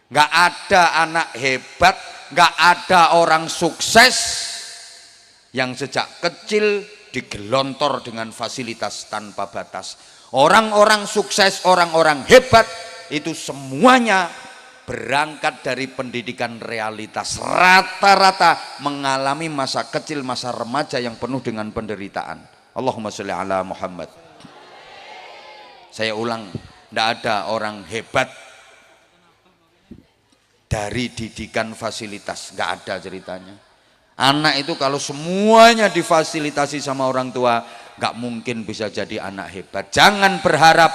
Nggak ada anak hebat, nggak ada orang sukses yang sejak kecil digelontor dengan fasilitas tanpa batas. Orang-orang sukses, orang-orang hebat itu semuanya berangkat dari pendidikan realitas. Rata-rata mengalami masa kecil, masa remaja yang penuh dengan penderitaan. Allahumma sholli ala Muhammad. Saya ulang, tidak ada orang hebat dari didikan fasilitas, nggak ada ceritanya. Anak itu kalau semuanya difasilitasi sama orang tua, nggak mungkin bisa jadi anak hebat. Jangan berharap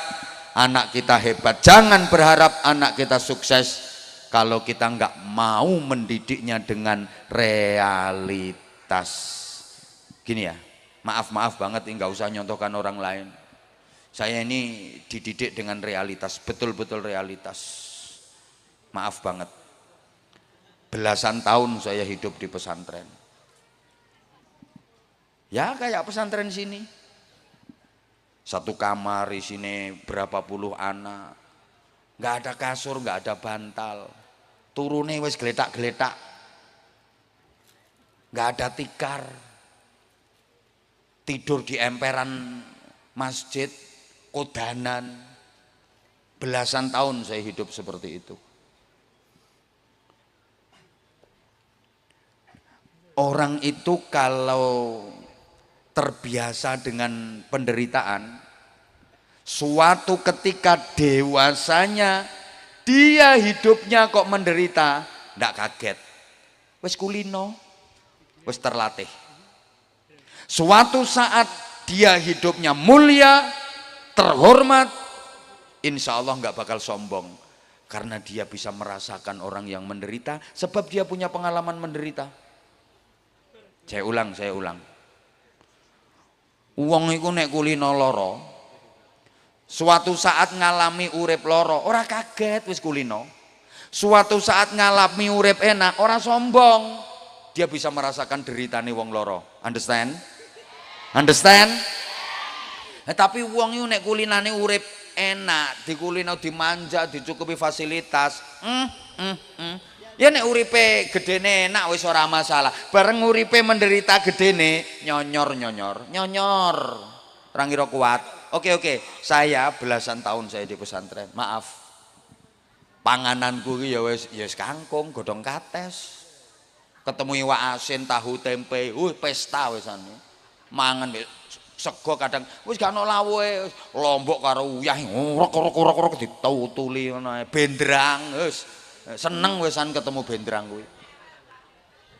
anak kita hebat, jangan berharap anak kita sukses kalau kita nggak mau mendidiknya dengan realitas. Gini ya, maaf banget, nggak usah nyontohkan orang lain. Saya ini dididik dengan realitas, betul-betul realitas. Maaf banget. Belasan tahun saya hidup di pesantren. Ya kayak pesantren sini. Satu kamar isinya berapa puluh anak, nggak ada kasur, nggak ada bantal, turune wis geletak-geletak, nggak ada tikar, tidur di emperan masjid, kodanan. Belasan tahun saya hidup seperti itu. Orang itu kalau terbiasa dengan penderitaan, suatu ketika dewasanya dia hidupnya kok menderita, ndak kaget. Wes kulino, wes terlatih. Suatu saat dia hidupnya mulia, terhormat, insya Allah nggak bakal sombong, karena dia bisa merasakan orang yang menderita, sebab dia punya pengalaman menderita. Saya ulang. Wong iku nek kulino loro, suatu saat ngalami urip loro, ora kaget wis kulino. Suatu saat ngalami urip enak, ora sombong. Dia bisa merasakan deritane wong loro. Understand? Tapi wong iku nek kulinane urip enak, dikulino dimanja, dicukupi fasilitas. Ya nek uripe gedene enak wis ora masalah. Bareng uripe menderita gedene nyonyor. Ora ngira kuat. Oke. Saya belasan tahun saya di pesantren. Maaf. Pangananku ki ya wis kangkung, godhong kates. Ketemu iwak asin, tahu tempe, pesta wisane. Mangan sego kadang wis gak ono lawuhe, lombok karo uyah urek ditutuli ngono ae. Bendrang wis. Seneng wesan ketemu bendrang kuwi.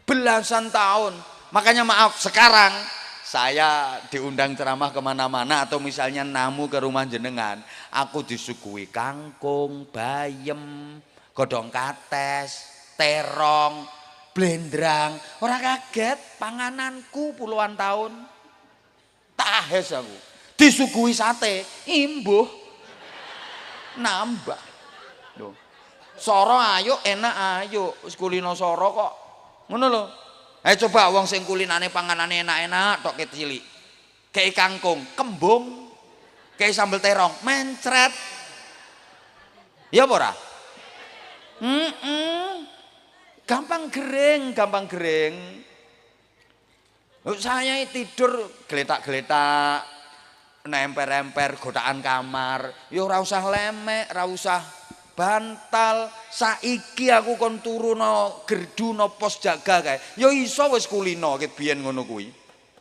Belasan tahun. Makanya maaf, sekarang saya diundang ceramah kemana-mana atau misalnya namu ke rumah jenengan, aku disuguhi kangkung, bayem, godhong kates, terong, blendrang. Ora kaget, pangananku puluhan tahun. Tahes aku. Disuguhi sate, imbuh. Nambah. Loh. Soro ayo, enak ayo, wis kulino soro kok. Ngono lho. Ayo coba wong sing kulinane panganane enak-enak tok cilik. Kei kangkung, kembung. Kei sambel terong, mencret. Ya apa ora? Gampang gering. Saya tidur geletak-geletak, nemper-emper godaan kamar. Ya ora usah lemek, ora usah bantal. Saiki aku kon turu no gerdu no pos jaga kae ya iso wis kulino ket biyen ngono kuwi.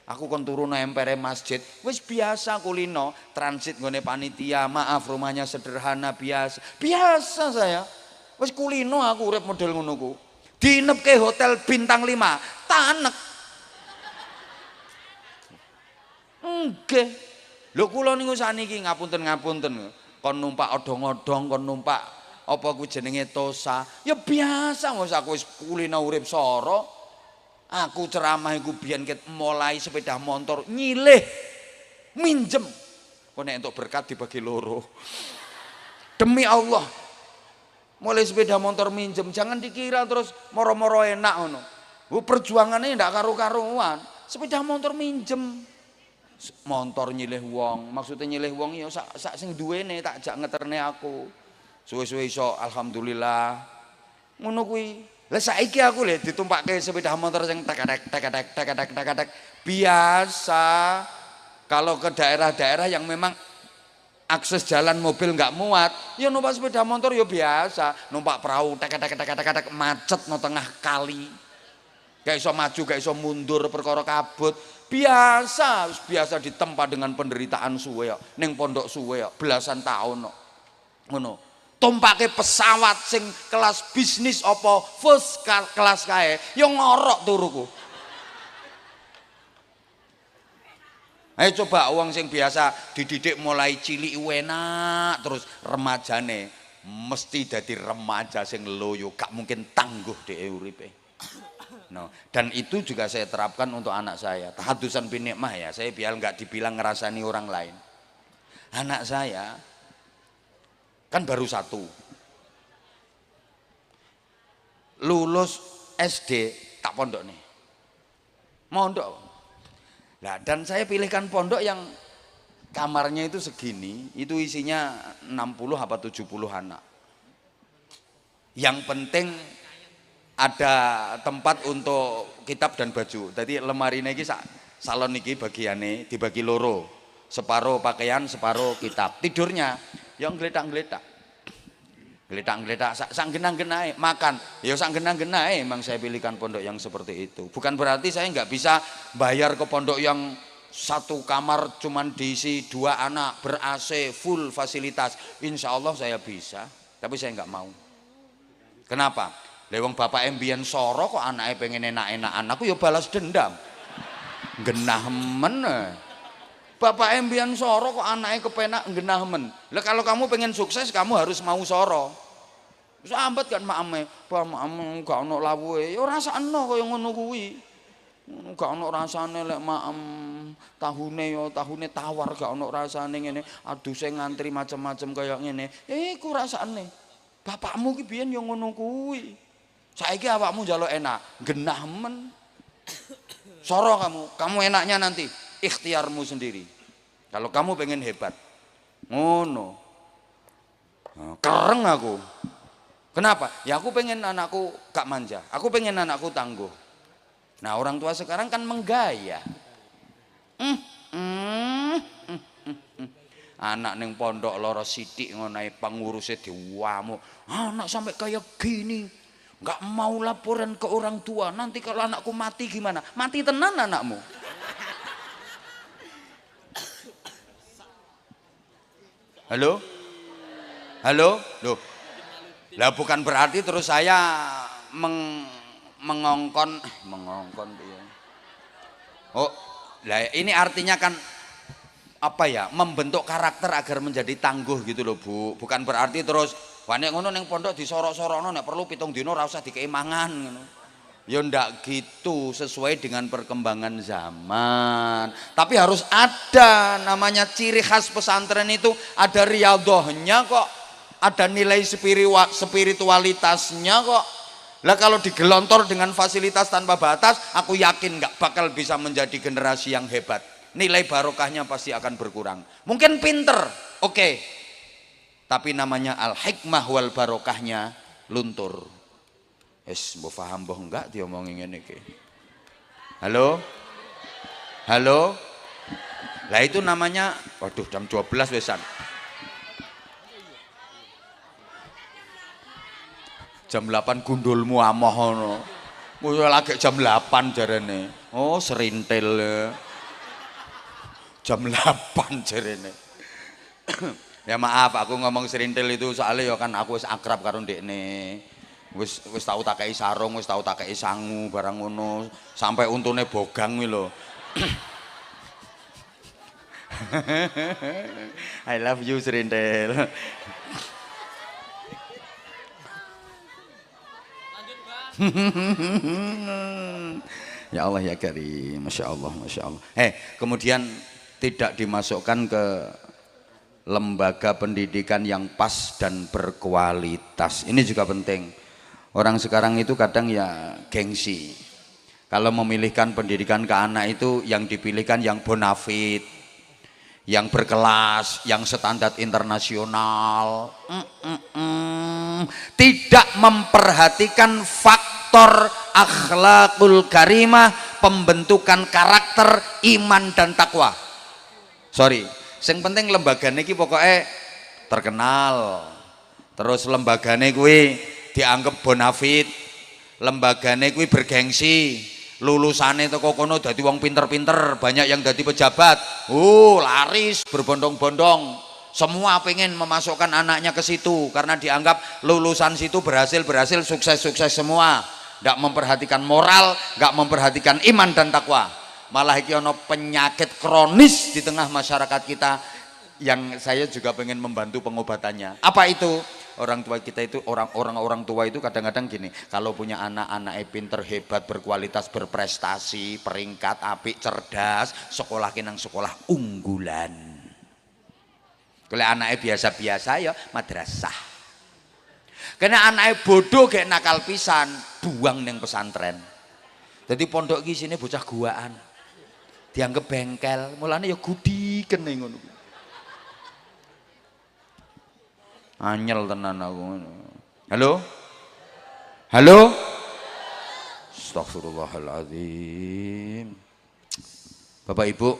Aku kon turu no empere masjid wis biasa kulino, transit nggone panitia, maaf rumahnya sederhana, biasa saya wis kulino. Aku urip model ngono ku, dinepke hotel bintang 5 tanek nggih. Lho kula niku saniki ngapunten kon numpak odong-odong, kon numpak apa ku jenenge tosa, ya biasa wis aku wis kulino urip soro. Aku ceramah iku biyen ket mulai sepeda motor nyilih minjem. Kok nek entuk berkat dibagi loro. Demi Allah. Mulai sepeda motor minjem, jangan dikira terus moro-moro enak ngono. Perjuangannya ndak karu-karuan. Sepeda motor minjem. Motor nyilih wong, maksudnya nyilih wong ya sak sing duwene tak jak ngeterne aku. Suwe-suwe iso alhamdulillah Ngono kuwi. Lah saiki aku lho ditumpakke sepeda motor sing tek biasa. Kalau ke daerah-daerah yang memang akses jalan mobil nggak muat, ya numpak sepeda motor ya biasa, numpak perahu tek macet no tengah kali. Gak iso maju, gak iso mundur perkara kabut. Biasa ditempa dengan penderitaan suwe kok. Ning pondok suwe kok belasan tahun kok. Ngono. Tumpake pesawat sing kelas bisnis apa first kelas kae, ya ngorok turuku. Ayo coba uang sing biasa dididik mulai cilik enak terus remajane mesti dadi remaja sing loyo, gak mungkin tangguh dhewe uripe. No. Dan itu juga saya terapkan untuk anak saya. Tahadusan bin nikmah ya, saya biar nggak dibilang ngerasani orang lain. Anak saya kan baru 1, lulus SD tak pondok nih, mondok. Nah, dan saya pilihkan pondok yang kamarnya itu segini, itu isinya 60 apa 70 anak. Yang penting ada tempat untuk kitab dan baju. Jadi lemari ini salon niki bagiane dibagi loro, separuh pakaian, separuh kitab. Tidurnya yang geletak-geletak, sak genang-genahe. Makan ya sak genang-genahe. Emang saya pilihkan pondok yang seperti itu. Bukan berarti saya nggak bisa bayar ke pondok yang satu kamar cuman diisi 2 anak, ber AC, full fasilitas. Insya Allah saya bisa, tapi saya nggak mau. Kenapa? Lewong bapak mbiyen soro kok anaknya pengen enak-enakan, aku ya balas dendam. Genah men. Bapak mbiyen soro kok anaknya kepenak genah men. Lah kalau kamu pengen sukses kamu harus mau soro. Sambat kan makame, "Pak makem gak ono lawuhe." Ya rasakno kaya ngono kuwi. Gak ono rasane lek makem tahune tawar gak ono rasane ngene. Aduse ngantri macam-macam kaya ngene. Iku rasane. Bapakmu ki biyen ya ngono kuwi. Saiki awakmu njaluk enak, genah men. Soro kamu enaknya nanti ikhtiarmu sendiri. Kalau kamu pengen hebat, ngono. Nah, kereng aku. Kenapa? Ya aku pengen anakku gak manja, aku pengen anakku tangguh. Nah orang tua sekarang kan menggaya. Anak ning pondok loro sithik ngono pengurusnya diwamu. Anak sampai kayak gini. Nggak mau laporan ke orang tua, nanti kalau anakku mati gimana? Mati tenan anakmu. Halo? Halo? Loh. Lah bukan berarti terus saya mengongkon ya. Oh, lah ini artinya kan apa ya? Membentuk karakter agar menjadi tangguh gitu loh, Bu. Bukan berarti terus wah nek ngono ning pondok disorok-sorokno nek perlu 7 dina ora usah dikei mangan ngono. Ya ndak gitu, sesuai dengan perkembangan zaman. Tapi harus ada namanya ciri khas pesantren itu, ada riyadhahnya kok, ada nilai spiritualitasnya kok. Lah kalau digelontor dengan fasilitas tanpa batas, aku yakin nggak bakal bisa menjadi generasi yang hebat. Nilai barokahnya pasti akan berkurang. Mungkin pinter, oke. Tapi namanya al-hikmah wal barokahnya luntur. Mbok paham mbok enggak diomongin ngene iki. Halo? Halo? Lah itu namanya waduh jam 12 wesan. Jam 8 gundulmu amoh ngono. Kuwi lagi jam 8 jarene. Oh, serintil. Jam 8 jarene. Ya maaf aku ngomong serintil itu soalnya ya kan aku wis akrab karo ndekne. Wis tau tak kei sarung, wis tau tak kei sangu barang ngono, sampai untune bogang kuwi lho. I love you serintil. Ya Allah ya Karim, Masya Allah, Masya Allah. Kemudian tidak dimasukkan ke lembaga pendidikan yang pas dan berkualitas. Ini juga penting. Orang sekarang itu kadang ya gengsi. Kalau memilihkan pendidikan ke anak itu yang dipilihkan yang bonafit, yang berkelas, yang standar internasional. tidak memperhatikan faktor akhlakul karimah, pembentukan karakter, iman dan takwa. Sorry, yang penting lembagane iki pokoknya terkenal, terus lembagane kuwi dianggap bonafit, lembagane kuwi bergengsi, lulusane teko kono dadi wong pinter-pinter, banyak yang dadi pejabat, laris berbondong-bondong. Semua pengen memasukkan anaknya ke situ karena dianggap lulusan situ berhasil, sukses semua. Nggak memperhatikan moral, nggak memperhatikan iman dan takwa. Malah iki ono penyakit kronis di tengah masyarakat kita yang saya juga pengen membantu pengobatannya. Apa itu? Orang tua kita itu, orang tua itu kadang-kadang gini, kalau punya anak-anak pinter, hebat, berkualitas, berprestasi, peringkat, apik, cerdas, sekolah kinang sekolah unggulan. Kalau anaknya biasa-biasa ya madrasah. Karena anaknya bodoh kayak nakal pisan, buang neng pesantren. Jadi pondok di sini bocah guaan, dianggap bengkel, mulanya ya gudiken ning ngono. Anyel tenan aku. Halo? Halo? Astagfirullahaladzim. Bapak Ibu,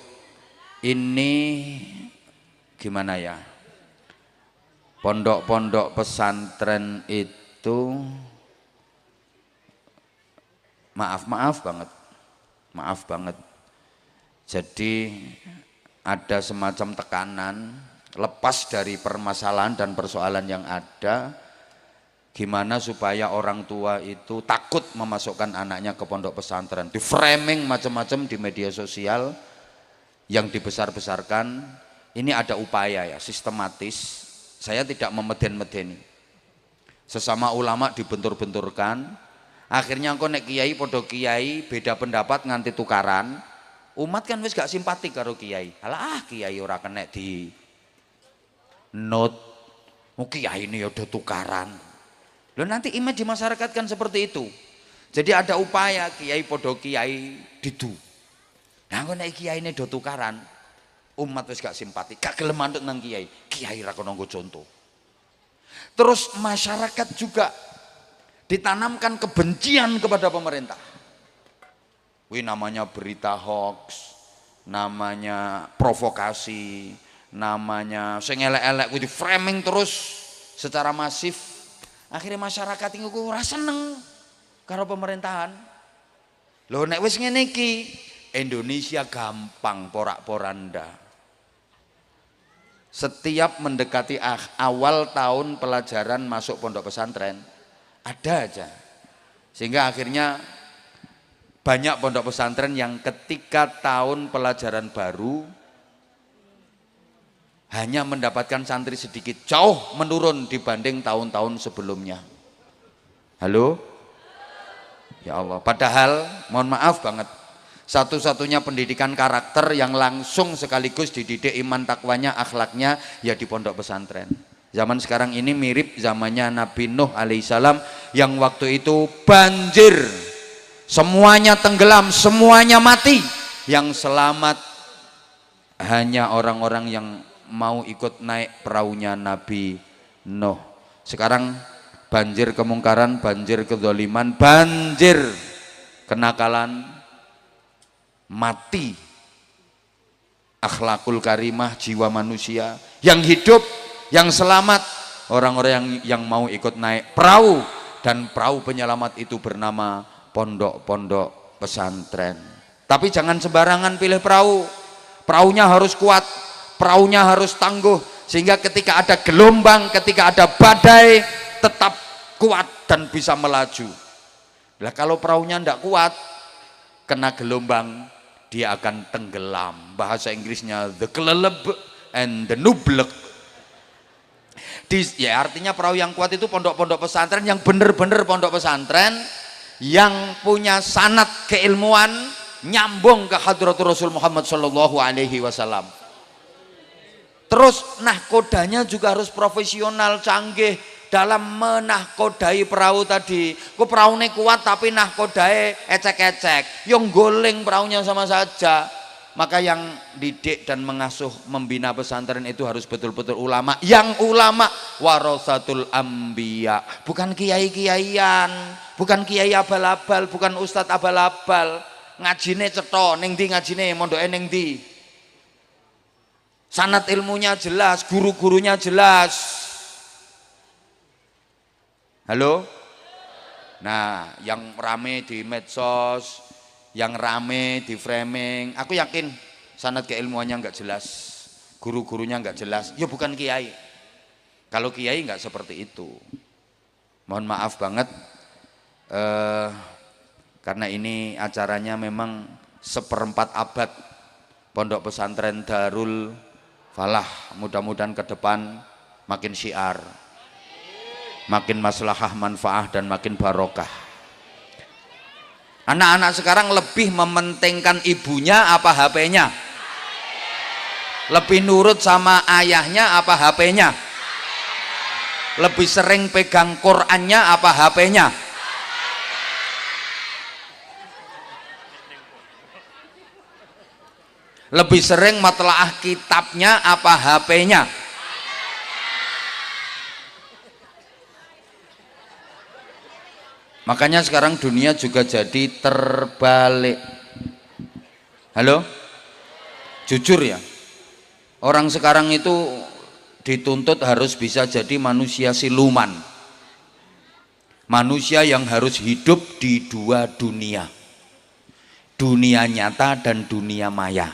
ini gimana ya? Pondok-pondok pesantren itu maaf banget. Jadi ada semacam tekanan, lepas dari permasalahan dan persoalan yang ada, gimana supaya orang tua itu takut memasukkan anaknya ke pondok pesantren. Di framing macam-macam di media sosial yang dibesar-besarkan. Ini ada upaya ya, sistematis. Saya tidak memeden-medeni. Sesama ulama dibentur-benturkan. Akhirnya engko nek kiai podo kiai beda pendapat nganti tukaran. Umat kan wis gak simpatik karo kiai. Alah kiai ora kena di not. Kiai ini ya udah tukaran. Loh nanti image di masyarakat kan seperti itu. Jadi ada upaya kiai podo kiai didu. Nah engko nek kiai ini do tukaran. Umat wis gak simpati, gak gelem manut nang kiai. Kiai ra kono nggo contoh. Terus masyarakat juga ditanamkan kebencian kepada pemerintah. Wih namanya berita hoax, namanya provokasi, namanya sing elek-elek kuwi di framing terus secara masif. Akhirnya masyarakat iki ora seneng karo pemerintahan. Lho nek wis ngene iki Indonesia gampang porak-poranda. Setiap mendekati awal tahun pelajaran masuk pondok pesantren ada aja, sehingga akhirnya banyak pondok pesantren yang ketika tahun pelajaran baru hanya mendapatkan santri sedikit, jauh menurun dibanding tahun-tahun sebelumnya. Halo? Ya Allah, padahal mohon maaf banget, satu-satunya pendidikan karakter yang langsung sekaligus dididik iman takwanya, akhlaknya ya di pondok pesantren. Zaman sekarang ini mirip zamannya Nabi Nuh alaihissalam yang waktu itu banjir, semuanya tenggelam, semuanya mati. Yang selamat hanya orang-orang yang mau ikut naik perahunya Nabi Nuh. Sekarang banjir kemungkaran, banjir kezaliman, banjir kenakalan, mati akhlakul karimah, jiwa manusia. Yang hidup, yang selamat orang-orang yang mau ikut naik perahu, dan perahu penyelamat itu bernama pondok-pondok pesantren. Tapi jangan sembarangan pilih perahu. Perahunya harus kuat, perahunya harus tangguh, sehingga ketika ada gelombang, ketika ada badai tetap kuat dan bisa melaju. Nah, kalau perahunya tidak kuat, kena gelombang, dia akan tenggelam. Bahasa Inggrisnya the keleleb and the nublek. Ya artinya perahu yang kuat itu pondok-pondok pesantren yang bener-bener pondok pesantren yang punya sanad keilmuan nyambung ke hadratul Rasul Muhammad sallallahu alaihi wasallam. Terus nahkodanya juga harus profesional, canggih dalam menahkodai perahu tadi. Ku perahunya kuat tapi nahkodai ecek-ecek, yang goleng perahunya sama saja. Maka yang didik dan mengasuh membina pesantren itu harus betul-betul ulama. Yang ulama warasatul anbiya, bukan kiai-kiaian, bukan kiai abal-abal, bukan ustadz abal-abal. Ngajine cetha ning ndi, ngajine mondoke ning ndi. Sanad ilmunya jelas, guru-gurunya jelas. Halo? Nah, yang rame di medsos, yang rame di framing, aku yakin sanad keilmuannya nggak jelas, guru-gurunya nggak jelas, ya bukan kiai. Kalau kiai nggak seperti itu. Mohon maaf banget, karena ini acaranya memang 1/4 abad Pondok Pesantren Darul Falah. Mudah-mudahan ke depan makin syiar, makin maslahah manfaah dan makin barokah. Anak-anak sekarang lebih mementingkan ibunya apa HP-nya? Lebih nurut sama ayahnya apa HP-nya? Lebih sering pegang Qur'annya apa HP-nya? Lebih sering matlaah kitabnya apa HP-nya? Makanya sekarang dunia juga jadi terbalik. Halo? Jujur ya, orang sekarang itu dituntut harus bisa jadi manusia siluman, manusia yang harus hidup di 2 dunia, dunia nyata dan dunia maya.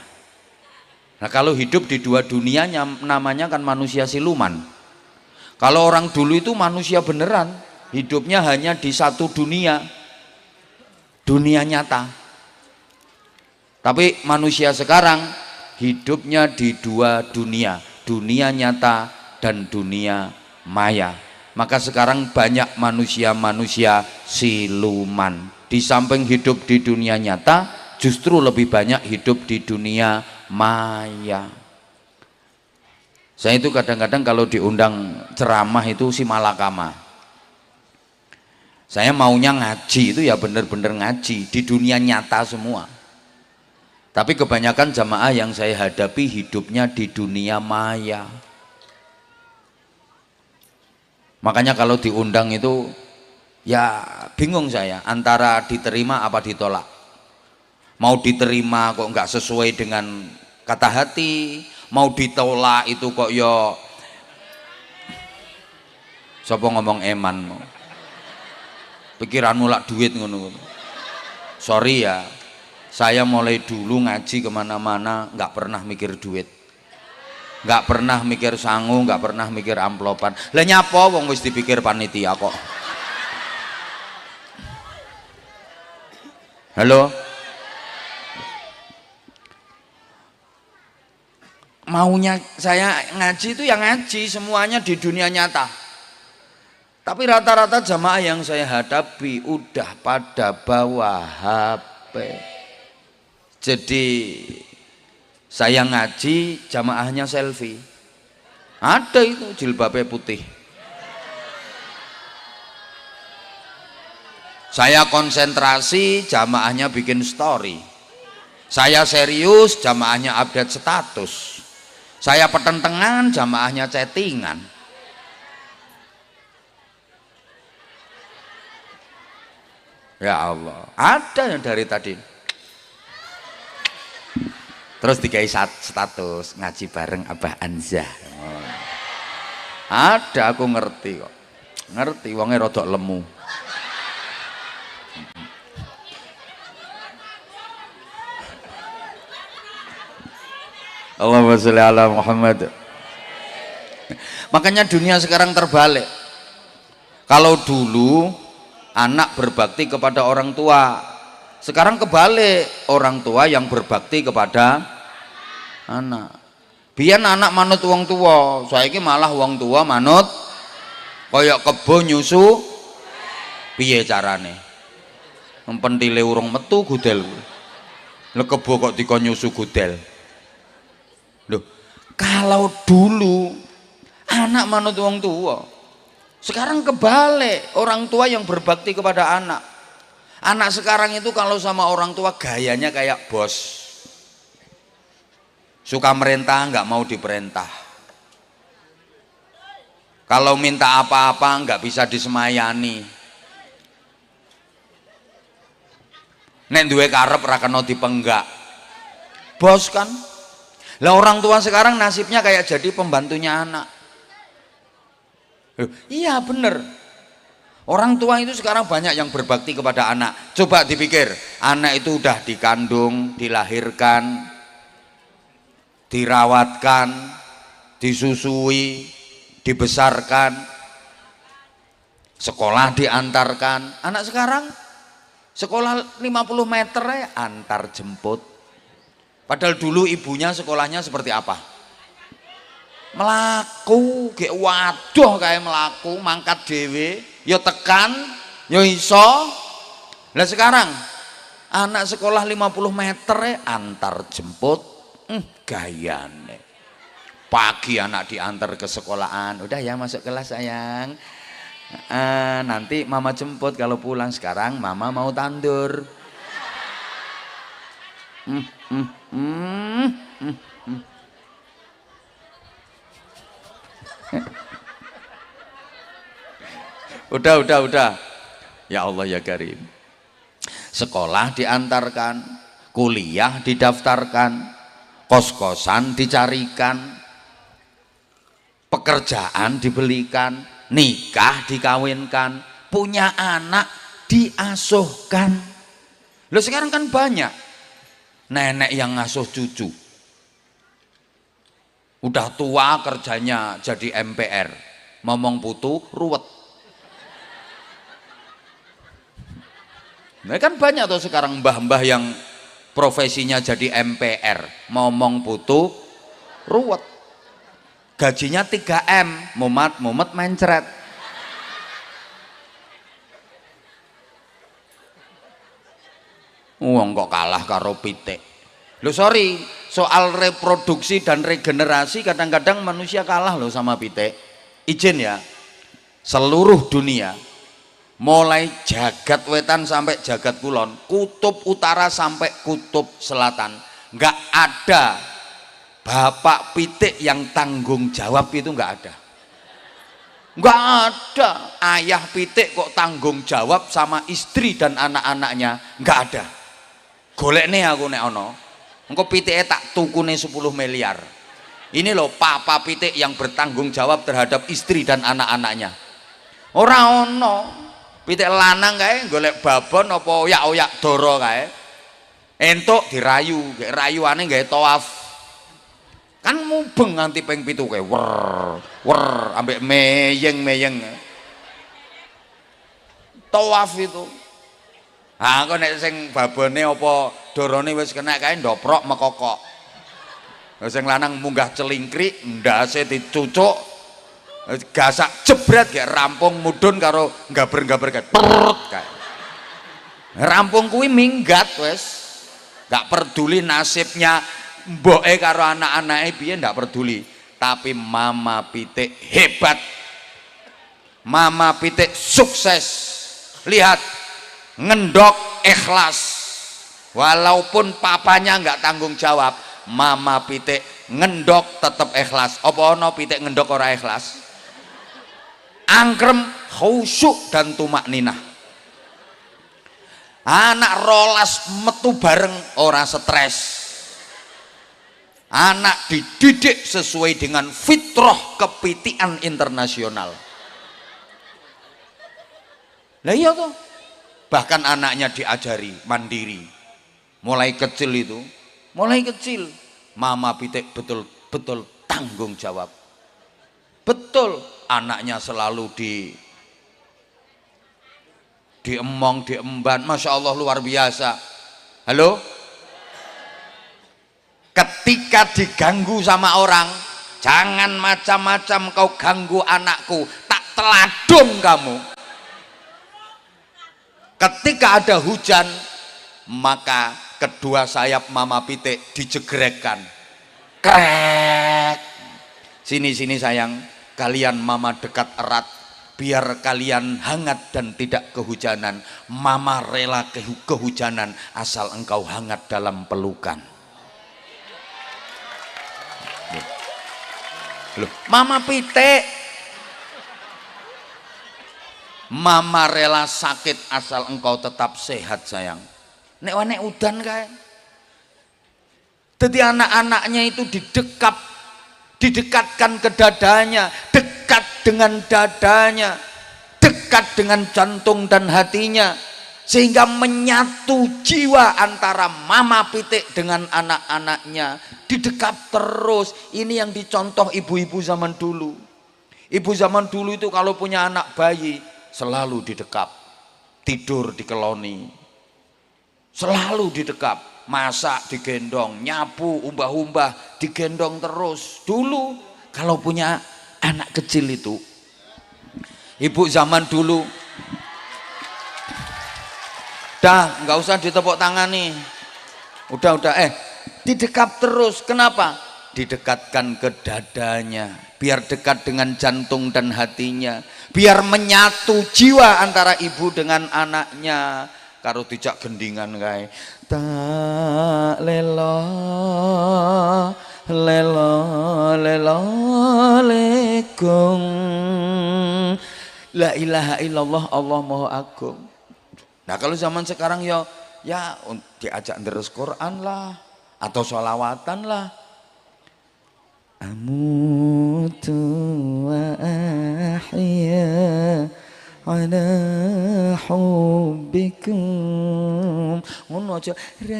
Nah, kalau hidup di 2 dunia namanya kan manusia siluman. Kalau orang dulu itu manusia beneran, hidupnya hanya di 1 dunia, dunia nyata. Tapi manusia sekarang hidupnya di 2 dunia, dunia nyata dan dunia maya. Maka sekarang banyak manusia-manusia siluman. Di samping hidup di dunia nyata, justru lebih banyak hidup di dunia maya. Saya itu kadang-kadang kalau diundang ceramah itu si malakama. Saya maunya ngaji itu ya bener-bener ngaji di dunia nyata semua. Tapi kebanyakan jamaah yang saya hadapi hidupnya di dunia maya. Makanya kalau diundang itu ya bingung saya antara diterima apa ditolak. Mau diterima kok nggak sesuai dengan kata hati, mau ditolak itu kok yo sapa ngomong eman. Pikiranmu lak duit ngono. Sorry ya, saya mulai dulu ngaji kemana-mana nggak pernah mikir duit, nggak pernah mikir sangu, nggak pernah mikir amplopan. Lah nyapa wong wis dipikir panitia kok. Halo, maunya saya ngaji itu yang ngaji semuanya di dunia nyata. Tapi rata-rata jamaah yang saya hadapi udah pada bawa HP. Jadi saya ngaji jamaahnya selfie. Ada itu jilbabnya putih. Saya konsentrasi jamaahnya bikin story. Saya serius jamaahnya update status. Saya pertentangan jamaahnya chattingan. Ya Allah, ada yang dari tadi terus dikai status ngaji bareng Abah Anzah. Ada, aku ngerti kok, ngerti wongnya rodok lemu. Allahumma sholli ala Muhammad. Makanya dunia sekarang terbalik. Kalau dulu anak berbakti kepada orang tua, sekarang kebalik, orang tua yang berbakti kepada anak. Biyen anak manut wong tua, saiki malah wong tua manut koyok kebo nyusu. Piye carane? Pentile urung metu gudel. Lha kebo kok dikon nyusu gudel. Loh, kalau dulu anak manut wong tua, sekarang kebalik, orang tua yang berbakti kepada anak. Anak sekarang itu kalau sama orang tua gayanya kayak bos. Suka merintah, nggak mau diperintah. Kalau minta apa-apa nggak bisa disemayani. Nek duwe karep ra kena dipenggak. Bos kan. Lah orang tua sekarang nasibnya kayak jadi pembantunya anak. Iya bener. Orang tua itu sekarang banyak yang berbakti kepada anak. Coba dipikir, anak itu udah dikandung, dilahirkan, dirawatkan, disusui, dibesarkan, sekolah diantarkan. Anak sekarang sekolah 50 meter ya antar jemput. Padahal dulu ibunya sekolahnya seperti apa? Melaku, kayak waduh kayak melaku, mangkat dewe, yo tekan, yo iso. Lah sekarang anak sekolah 50 meter ya antar jemput, gayane. Pagi anak diantar ke sekolahan, udah ya masuk kelas sayang. Nanti mama jemput kalau pulang. Sekarang mama mau tandur. Udah. Ya Allah ya Karim. Sekolah diantarkan, kuliah didaftarkan, kos-kosan dicarikan, pekerjaan dibelikan, nikah dikawinkan, punya anak diasuhkan. Loh sekarang kan banyak nenek yang ngasuh cucu. Udah tua kerjanya jadi MPR, ngomong putu ruwet. Nah kan banyak tuh sekarang mbah-mbah yang profesinya jadi MPR, ngomong putu ruwet. Gajinya 3M, mumet mencret. Wong kok kalah karo pitik. Loh sorry, soal reproduksi dan regenerasi kadang-kadang manusia kalah loh sama pitik. Izin ya, seluruh dunia, mulai jagat wetan sampai jagat kulon, kutub utara sampai kutub selatan, nggak ada bapak pitik yang tanggung jawab, itu nggak ada. Nggak ada ayah pitik kok tanggung jawab sama istri dan anak-anaknya, nggak ada. Golek nih aku nek ono, engko pitike tak tukune 10 miliar. Ini loh papa pitik yang bertanggung jawab terhadap istri dan anak-anaknya. Ora ono. Pitik lanang kae golek babon apa oyak-oyak dara kae. Entuk dirayu, gek rayuane gawe tawaf. Kan mubeng nganti ping 7 kae wer ambek meyeng. Tawaf itu. Kok nek sing babone apa dorone wis kena kae ndoprok mekokok. Sing lanang munggah celingkrik, ndase dicucuk, gasak jebret gek rampung mudhun karo gaber-gaber kae. Rampung kuwi minggat wis. Gak peduli nasibnya mboke karo anak-anake piye, ndak peduli. Tapi mama pitik hebat. Mama pitik sukses. Lihat, ngendok ikhlas, walaupun papanya nggak tanggung jawab, mama pitik ngendok tetap ikhlas. Apa ono pitik ngendok ora ikhlas? Angkrem, khusyuk dan tumak ninah. Anak rolas metu bareng ora stres. Anak dididik sesuai dengan fitrah kepitian internasional. Lah iya toh. Bahkan anaknya diajari mandiri mulai kecil itu, mulai kecil mama pitik betul-betul tanggung jawab. Betul, anaknya selalu diemong, diemban, masya Allah luar biasa. Halo, ketika diganggu sama orang, jangan macam-macam kau ganggu anakku, tak teladung kamu. Ketika ada hujan, maka kedua sayap mama pitik dijegrekkan. Krek. Sini sayang, kalian mama dekat erat, biar kalian hangat dan tidak kehujanan. Mama rela kehujanan asal engkau hangat dalam pelukan. Loh, Mama Pitik. Mama rela sakit asal engkau tetap sehat sayang. Nek udan kae. Jadi anak-anaknya itu didekatkan ke dadanya, dekat dengan dadanya, dekat dengan jantung dan hatinya, sehingga menyatu jiwa antara Mama Pitik dengan anak-anaknya, didekap terus. Ini yang dicontoh ibu-ibu zaman dulu. Ibu zaman dulu itu kalau punya anak bayi selalu didekap, tidur dikeloni, selalu didekap, masak digendong, nyapu, umbah-umbah digendong terus. Dulu kalau punya anak kecil itu, ibu zaman dulu, dah nggak usah ditepuk tangan nih, udah didekap terus. Kenapa? Didekatkan ke dadanya, biar dekat dengan jantung dan hatinya, biar menyatu jiwa antara ibu dengan anaknya. Karo dijak gendingan kae, tak lelo lelo lelo lekung, la ilaha illallah, Allah maha agung. Nah kalau zaman sekarang ya diajak deres Quran lah, atau sholawatan lah. Amutu wa ahya ala hubbikum, ngono aja apa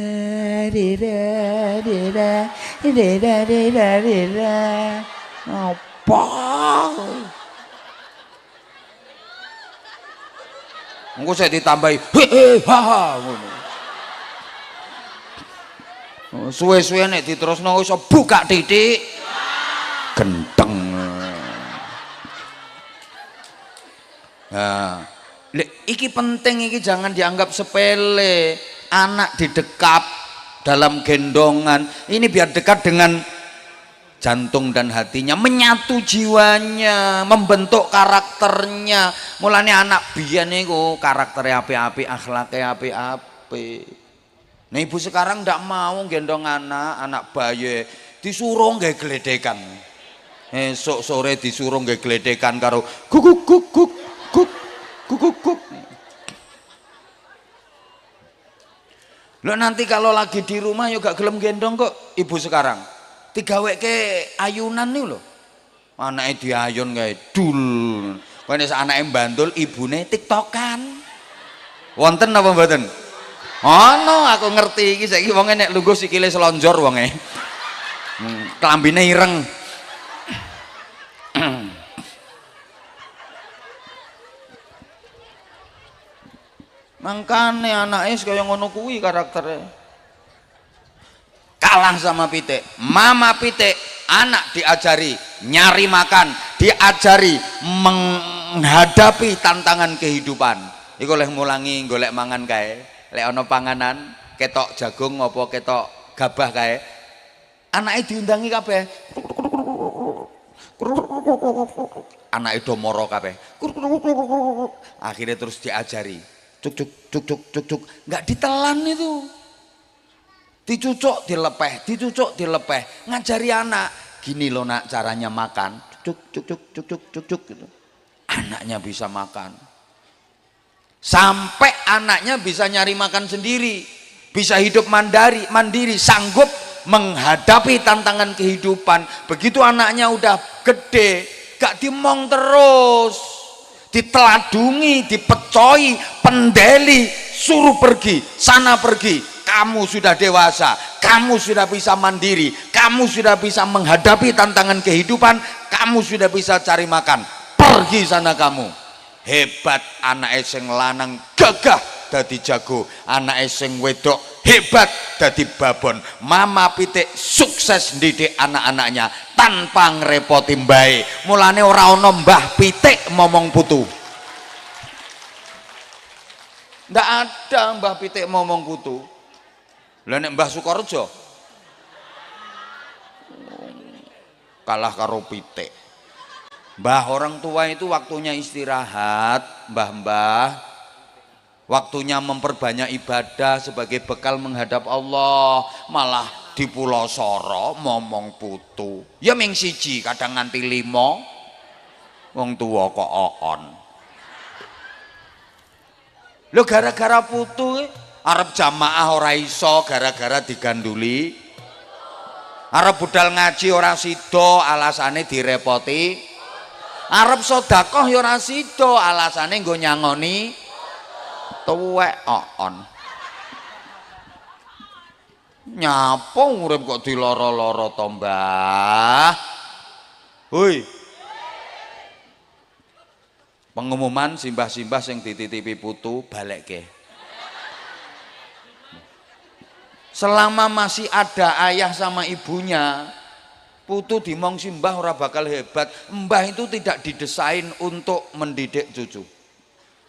engko saya ditambahi ngono. Suwe-suwe nek diterusno iso buka titik genteng. Nah, iki penting, iki jangan dianggap sepele. Anak didekap dalam gendongan ini biar dekat dengan jantung dan hatinya, menyatu jiwanya, membentuk karakternya. Mulanya anak biyen niku karakternya apik-apik, akhlaknya apik-apik. Nah ibu sekarang ndak mau gendong anak bayi, disuruh nggak geledekan. Esok sore disuruh nggak geledekan karo guguk guguk guguk guguk guguk. Lo nanti kalau lagi di rumah yo gak gelem gendong kok ibu sekarang. Digaweke ayunan nih lo. Anake diayun kae dul. Kowe nek anake mbandul ibune tiktokan. Wonten apa mboten? Ono, aku ngerti iki saiki wonge nek lungguh sikile selonjor wonge. Klambine ireng. Mangkane anake kaya ngono kuwi karaktere. Kalah sama Pitik. Mama Pitik, anak diajari nyari makan, diajari menghadapi tantangan kehidupan. Iku oleh mulangi golek mangan kae. Lek ana panganan ketok jagung apa ketok gabah kae, anake diundangi kabeh. Anake do moro kabeh. Akhirnya terus diajari. Cuk cuk cuk cuk cuk cuk, nggak ditelan itu, dicucuk dilepeh, dicucuk dilepeh, ngajari anak gini loh nak caranya makan, cuk cuk cuk cuk cuk cuk cuk gitu. Anaknya bisa makan, sampai anaknya bisa nyari makan sendiri, bisa hidup mandiri, sanggup menghadapi tantangan kehidupan. Begitu anaknya udah gede, gak dimong terus, diteladungi, dipecoi, pendeli, suruh pergi, sana pergi. Kamu sudah dewasa, kamu sudah bisa mandiri, kamu sudah bisa menghadapi tantangan kehidupan, kamu sudah bisa cari makan, pergi sana kamu. Hebat anak sing lanang gagah dadi jago, anak sing wedok hebat dadi babon. Mama Pitik sukses ndidik anak-anaknya tanpa ngrepoti mbae. Mulane ora ana Mbah Pitik momong putu. Ndak ada Mbah Pitik momong putu. Lah nek Mbah Sukorejo kalah karo Pitik. Mbah orang tua itu waktunya istirahat, mbah-mbah, waktunya memperbanyak ibadah sebagai bekal menghadap Allah, malah di Pulau Soro momong putu ya ming siji kadang nganti 5 wong tua kok oon lho gara-gara putu arep jamaah ora iso gara-gara diganduli arep budal ngaji ora sida alasane direpoti arep sedekah ya ora sida alasane nggo nyangoni tuwek oon nyapa urip kok diloro-loro to Mbah. Hoi. Pengumuman simbah-simbah sing dititipi putu balekke. Selama masih ada ayah sama ibunya, putu dimong simbah ora bakal hebat. Mbah itu tidak didesain untuk mendidik cucu.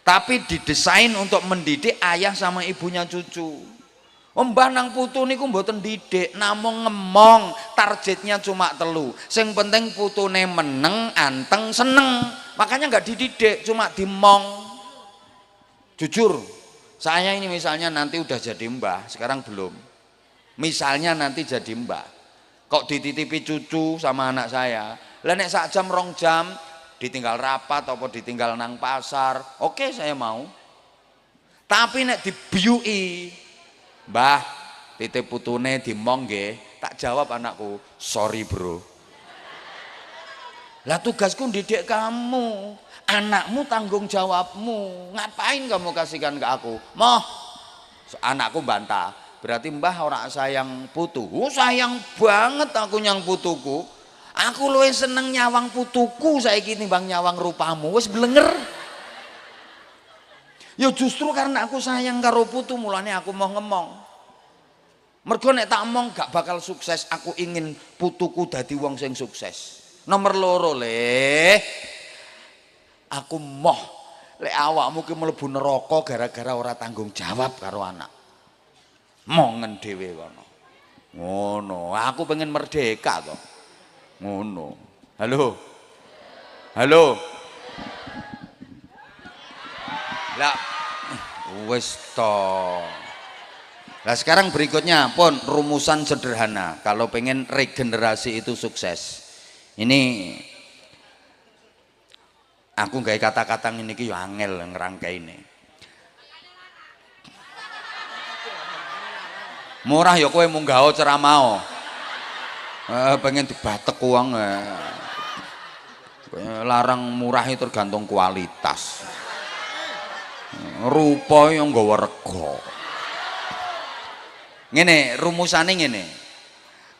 Tapi didesain untuk mendidik ayah sama ibunya cucu. Mbah nang putu niku mboten didik, namung ngemong, targetnya cuma 3. Sing penting putune meneng, anteng, seneng. Makanya nggak dididik, cuma dimong. Jujur, saya ini misalnya nanti udah jadi mbah, sekarang belum. Misalnya nanti jadi mbah, kok dititipi cucu sama anak saya. Lah nek sak jam 2 jam ditinggal rapat apa ditinggal nang pasar, oke saya mau. Tapi nek dibiui Mbah, titip putune dimong nggih, tak jawab anakku, sorry bro. Lah tugasku didik kamu, anakmu tanggung jawabmu. Ngapain kamu kasihkan ke aku? Moh, anakku bantah. Berarti mbah ora sayang putu. Sayang banget aku nyang putuku. Aku luwih seneng nyawang putuku saiki timbang nyawang rupamu. Wis blenger. Ya justru karena aku sayang karo putu mulane aku mau ngemong. Mergo nek tak omong gak bakal sukses, aku ingin putuku dadi wong sing sukses. Nomor 2 le. Aku moh lek awakmu ki mlebu neraka gara-gara ora tanggung jawab karo anak. Mongen dhewe kono. Ngono, aku pengen merdeka to. Ngono. Halo. Halo. Lah wis to. Nah sekarang berikutnya pun rumusan sederhana kalau pengen regenerasi itu sukses. Ini aku gawe kata-kata ngene iki ya angel ngrangkaine. Murah ya kowe munggah ceramah. Pengen dibatek uang. Larang murah itu tergantung kualitas. Rupa yang nggawa rega. Ngene rumusane ngene.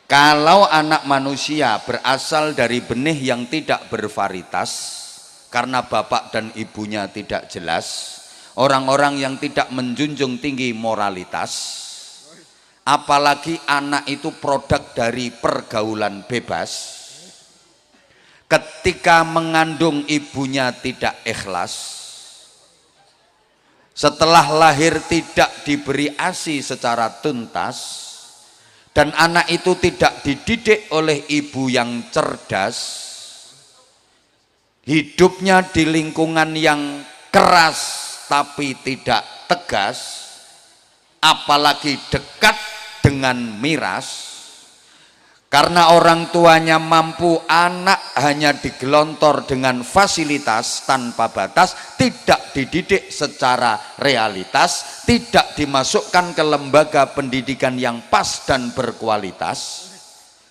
Kalau anak manusia berasal dari benih yang tidak bervarietas karena bapak dan ibunya tidak jelas, orang-orang yang tidak menjunjung tinggi moralitas, apalagi anak itu produk dari pergaulan bebas, ketika mengandung ibunya tidak ikhlas, setelah lahir tidak diberi ASI secara tuntas, dan anak itu tidak dididik oleh ibu yang cerdas, hidupnya di lingkungan yang keras tapi tidak tegas, apalagi dekat dengan miras. Karena orang tuanya mampu, anak hanya digelontor dengan fasilitas tanpa batas, tidak dididik secara realitas, tidak dimasukkan ke lembaga pendidikan yang pas dan berkualitas.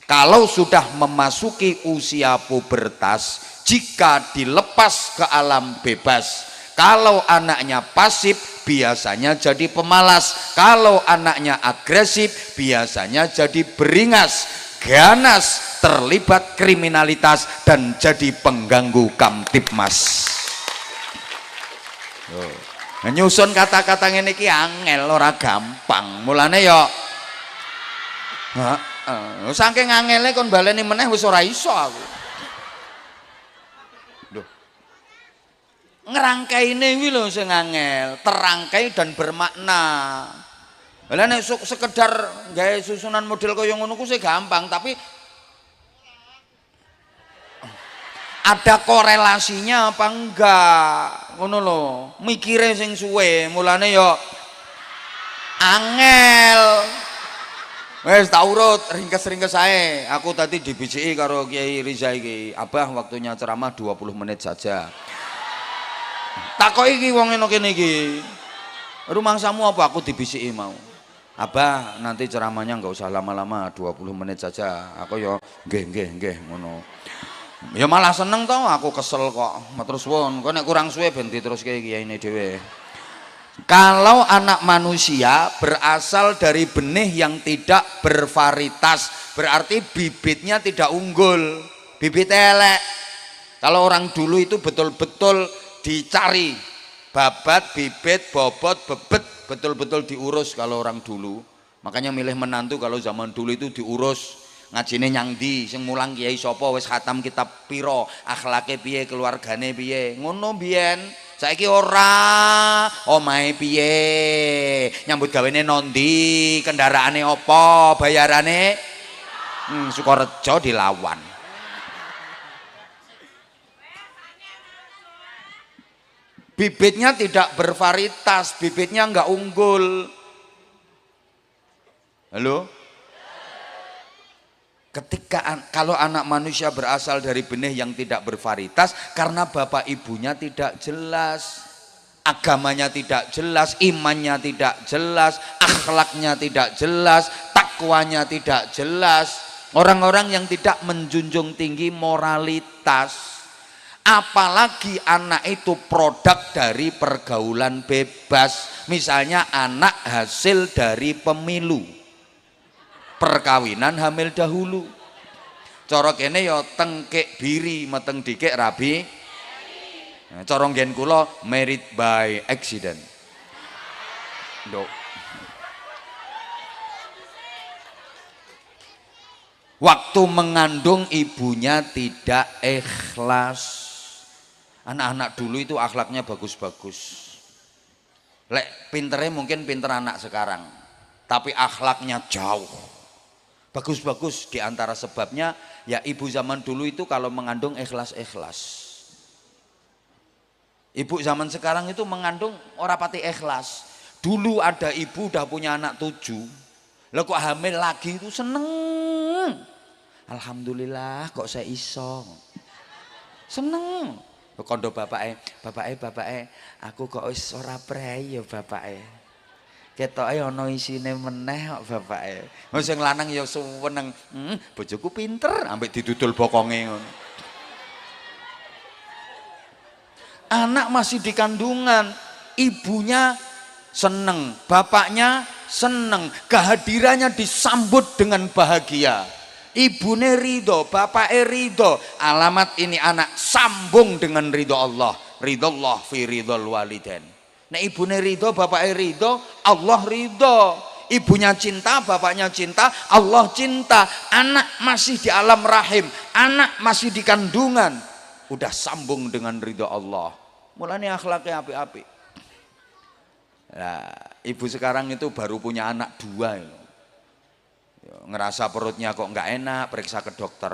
Kalau sudah memasuki usia pubertas, jika dilepas ke alam bebas, kalau anaknya pasif biasanya jadi pemalas, kalau anaknya agresif biasanya jadi beringas, ganas, terlibat kriminalitas, dan jadi pengganggu kamtipmas. Nyusun kata-kata ngene iki angel, ora gampang. Mulane ya saking angele kon baleni meneh wis ora iso aku. Lho. Ngerangkaine kuwi lho sing angel, terangkai dan bermakna. Lah nek sekedar gawe susunan model kaya ngono ku sih gampang, tapi ada korelasinya apa enggak? Ngono lho, mikire sing suwe, mulane ya angel. Wes tak urut ringkes-ringkes ae. Aku tadi dibijiki karo Kiai Riza iki. Abah waktunya ceramah 20 menit saja. Takoki iki wong eno kene iki. Rumangsamu apa aku dibisiki mau? Abah nanti ceramahnya enggak usah lama-lama 20 menit saja. Aku yo nggih ngono. Ya malah seneng toh, aku kesel kok. Matur suwun. Kok nek kurang suwe ben diteruske kiyaine dhewe. Kalau anak manusia berasal dari benih yang tidak bervarietas, berarti bibitnya tidak unggul, bibit elek. Kalau orang dulu itu betul-betul dicari, babat, bibit, bobot, bebet, betul-betul diurus kalau orang dulu. Makanya milih menantu kalau zaman dulu itu diurus. Ngajine nyang ndi, sing mulang kiai sapa, wis khatam kitab piro, akhlake piye, keluargane piye, ngono biyen. Saiki ora, omahe piye, nyambut gawene nondi, kendaraane apa, bayarane Sukorejo dilawan. Bibitnya tidak bervarietas, bibitnya enggak unggul. Halo? Kalau anak manusia berasal dari benih yang tidak bervarietas karena bapak ibunya tidak jelas, agamanya tidak jelas, imannya tidak jelas, akhlaknya tidak jelas, takwanya tidak jelas, orang-orang yang tidak menjunjung tinggi moralitas. Apalagi anak itu produk dari pergaulan bebas, misalnya anak hasil dari pemilu, perkawinan hamil dahulu. Cara kene ya tengkek biri meteng dikek rabi. Nah, cara nggen kula married by accident. Nduk. Waktu mengandung ibunya tidak ikhlas. Anak-anak dulu itu akhlaknya bagus-bagus. Lek pinternya mungkin pinter anak sekarang, tapi akhlaknya jauh. Bagus-bagus, diantara sebabnya ya ibu zaman dulu itu kalau mengandung ikhlas-ikhlas. Ibu zaman sekarang itu mengandung ora pati ikhlas. Dulu ada ibu udah punya anak 7, lah kok hamil lagi itu seneng. Alhamdulillah kok saya iso. Seneng. Kondo bapake, aku kok wis ora prei ya bapake. Ketoke ana isine meneh kok bapake. Wong sing lanang ya suweneng, bojoku pinter ambek didudul bokonge ngono. Anak masih di kandungan, ibunya seneng, bapaknya seneng, kehadirannya disambut dengan bahagia. Ibune ridho, bapake ridho. Alamat ini anak sambung dengan ridho Allah. Ridho Allah fi ridhol walidain. Nah ibune ridho, bapake ridho, Allah ridho. Ibunya cinta, bapaknya cinta, Allah cinta. Anak masih di alam rahim, anak masih di kandungan, udah sambung dengan ridho Allah. Mulanya akhlaknya api-api. Nah, ibu sekarang itu baru punya anak 2 ya. Ngerasa perutnya kok nggak enak, periksa ke dokter.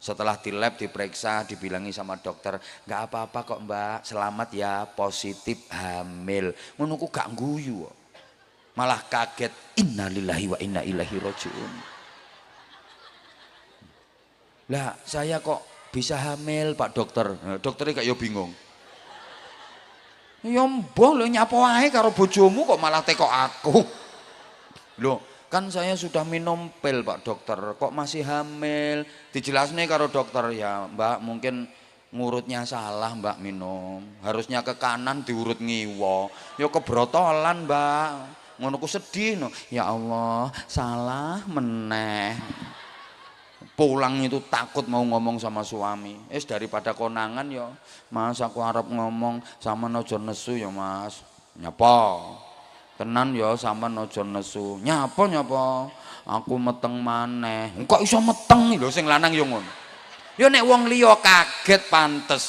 Setelah di lab diperiksa, dibilangi sama dokter, nggak apa-apa kok mbak, selamat ya, positif hamil. Menunggu gak guyu, malah kaget. Innalillahi wa inna ilaihi rajiun. Lah saya kok bisa hamil pak dokter? Dokternya kayak bingung. Ya mbah lho nyapa wae karo bojomu kok malah teko aku. Loh, kan saya sudah minum pil pak dokter, kok masih hamil? Dijelasne karo dokter, ya mbak mungkin ngurutnya salah mbak minum, harusnya ke kanan diurut ngiwo. Ya kebrotolan mbak, ngono ku sedih no. Ya Allah, salah meneh. Pulang itu takut mau ngomong sama suami. Daripada konangan ya mas, aku harap ngomong sama nojo nesu ya mas. Nyapa tenan ya sama nojo nesu. Nyapa aku meteng maneh. Kok iso meteng lho sing lanang yo ngono. Ya nek wong liya kaget pantes.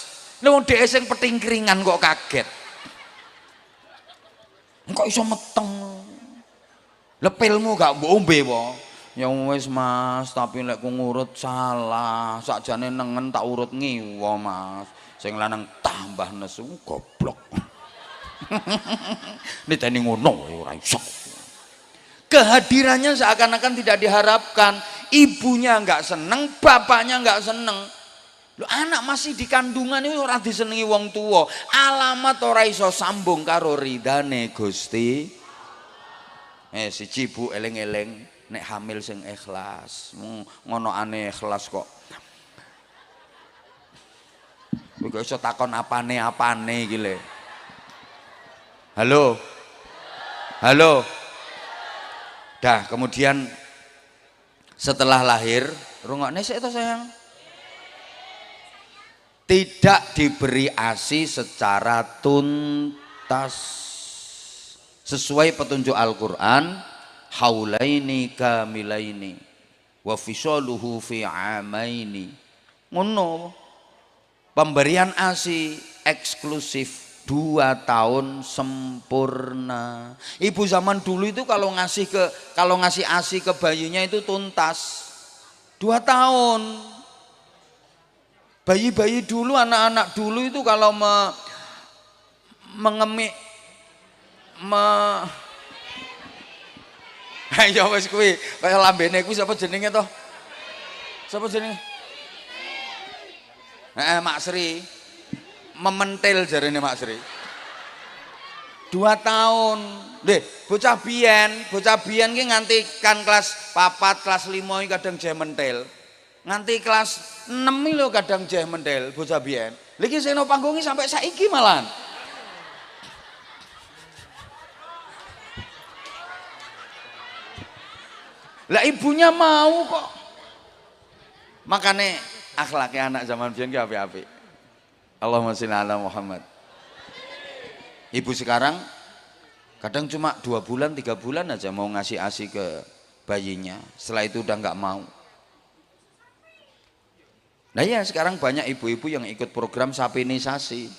Lha wong dhek sing petingkringan kok kaget. Kok iso meteng. Lepilmu gak mbok ombe wae. Ya wis mas, tapi lek ku ngurut salah, sakjane nengen tak urut ngiwa mas. Sing lanang tambah nesu, goblok. Niteni ngono ora iso. Kehadirannya seakan-akan tidak diharapkan. Ibunya nggak seneng, bapaknya nggak seneng. Loh, anak masih di kandungan itu ora disenengi wong tua. Alamat ora iso sambung karo ridane Gusti. Siji Bu eling-eling nek hamil sing ikhlas. Ngono aneh ikhlas kok. Kowe iso takon apane iki le. Halo. Halo. Dah, kemudian setelah lahir, rungokne sik to sayang. Tidak diberi ASI secara tuntas sesuai petunjuk Al-Qur'an, haulaini kamilaini wa fisaluhu fi amaini. Ngono. Pemberian ASI eksklusif 2 tahun sempurna. Ibu zaman dulu itu kalau ngasih ASI ke bayinya itu tuntas 2 tahun. Bayi-bayi dulu, anak-anak dulu itu kalau mengemik ya wis kuwi kaya lambene kuwi sapa jenenge to? Sapa jenenge? Mak Sri. Mementil jarene Mak Sri. 2 tahun. Bocah biyen ki nganti kan kelas 4, kelas 5 iki kadang jeh mentil. Nganti kelas 6 iki lho kadang jeh mentil bocah biyen. Lha iki sing nang panggung iki sampai saiki malahan. Lah ibunya mau kok. Makane akhlaknya anak zaman biyen ki apik-apik. Allahumma sholli ala Muhammad. Ibu sekarang kadang cuma 2 bulan 3 bulan aja mau ngasih ASI ke bayinya, setelah itu udah nggak mau. Nah ya sekarang banyak ibu-ibu yang ikut program sapinisasi.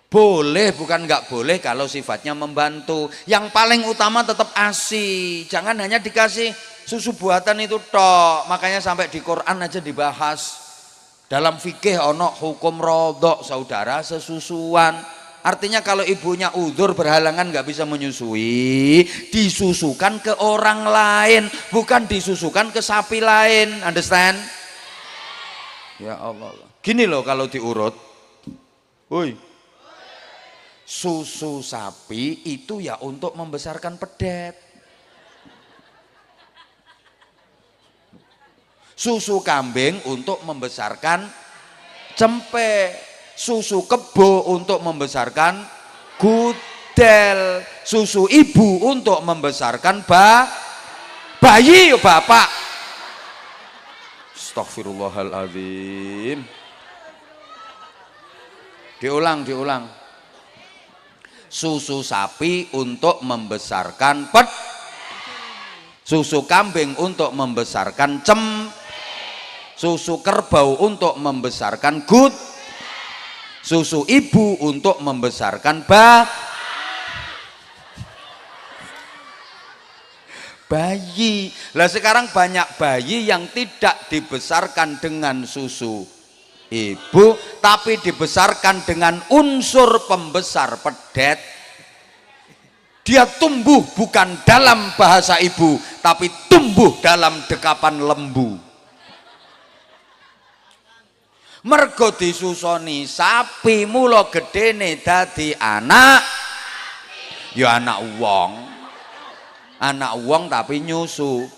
Boleh bukan nggak boleh kalau sifatnya membantu. Yang paling utama tetap ASI, jangan hanya dikasih susu buatan itu tok. Makanya sampai di Quran aja dibahas. Dalam fikih ono hukum rodok saudara sesusuan. Artinya kalau ibunya udzur berhalangan nggak bisa menyusui, disusukan ke orang lain, bukan disusukan ke sapi lain. Understand? Ya Allah. Gini loh kalau diurut. Woi. Susu sapi itu ya untuk membesarkan pedet. Susu kambing untuk membesarkan cempe, susu kebo untuk membesarkan gudel, susu ibu untuk membesarkan bayi bapak. Astagfirullahaladzim. Diulang. Susu sapi untuk membesarkan susu kambing untuk membesarkan susu kerbau untuk membesarkan susu ibu untuk membesarkan bayi. Lah sekarang banyak bayi yang tidak dibesarkan dengan susu ibu tapi dibesarkan dengan unsur pembesar pedet. Dia tumbuh bukan dalam bahasa ibu tapi tumbuh dalam dekapan lembu. Mergo disusoni sapi mula gedene dadi anak ya anak wong tapi nyusu.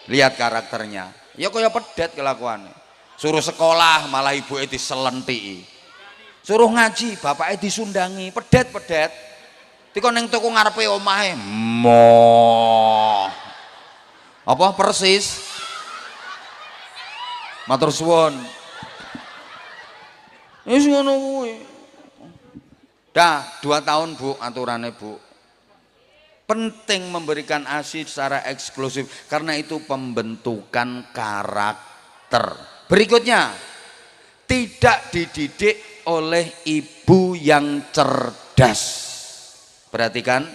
Lihat karakternya ya kaya pedet kelakuannya. Suruh sekolah malah ibuke diselentiki, suruh ngaji bapaknya disundangi. Pedet dikon ning tuku ngarepe omahe apa persis matur suwun. Wis ngono kuwi. Dah 2 tahun Bu aturannya Bu. Penting memberikan ASI secara eksklusif karena itu pembentukan karakter. Berikutnya, tidak dididik oleh ibu yang cerdas. Perhatikan,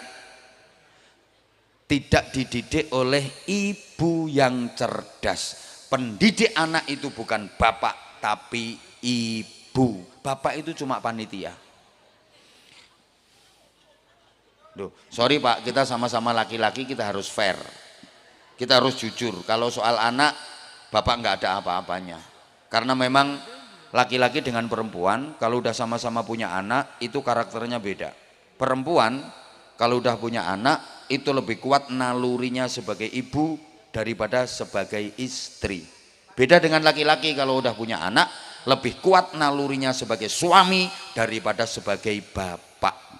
tidak dididik oleh ibu yang cerdas. Pendidik anak itu bukan bapak tapi ibu. Bapak itu cuma panitia. Duh, sorry Pak, kita sama-sama laki-laki, kita harus fair, kita harus jujur. Kalau soal anak, Bapak nggak ada apa-apanya, karena memang laki-laki dengan perempuan kalau udah sama-sama punya anak itu karakternya beda. Perempuan kalau udah punya anak itu lebih kuat nalurinya sebagai ibu daripada sebagai istri. Beda dengan laki-laki, kalau udah punya anak lebih kuat nalurinya sebagai suami daripada sebagai bapak.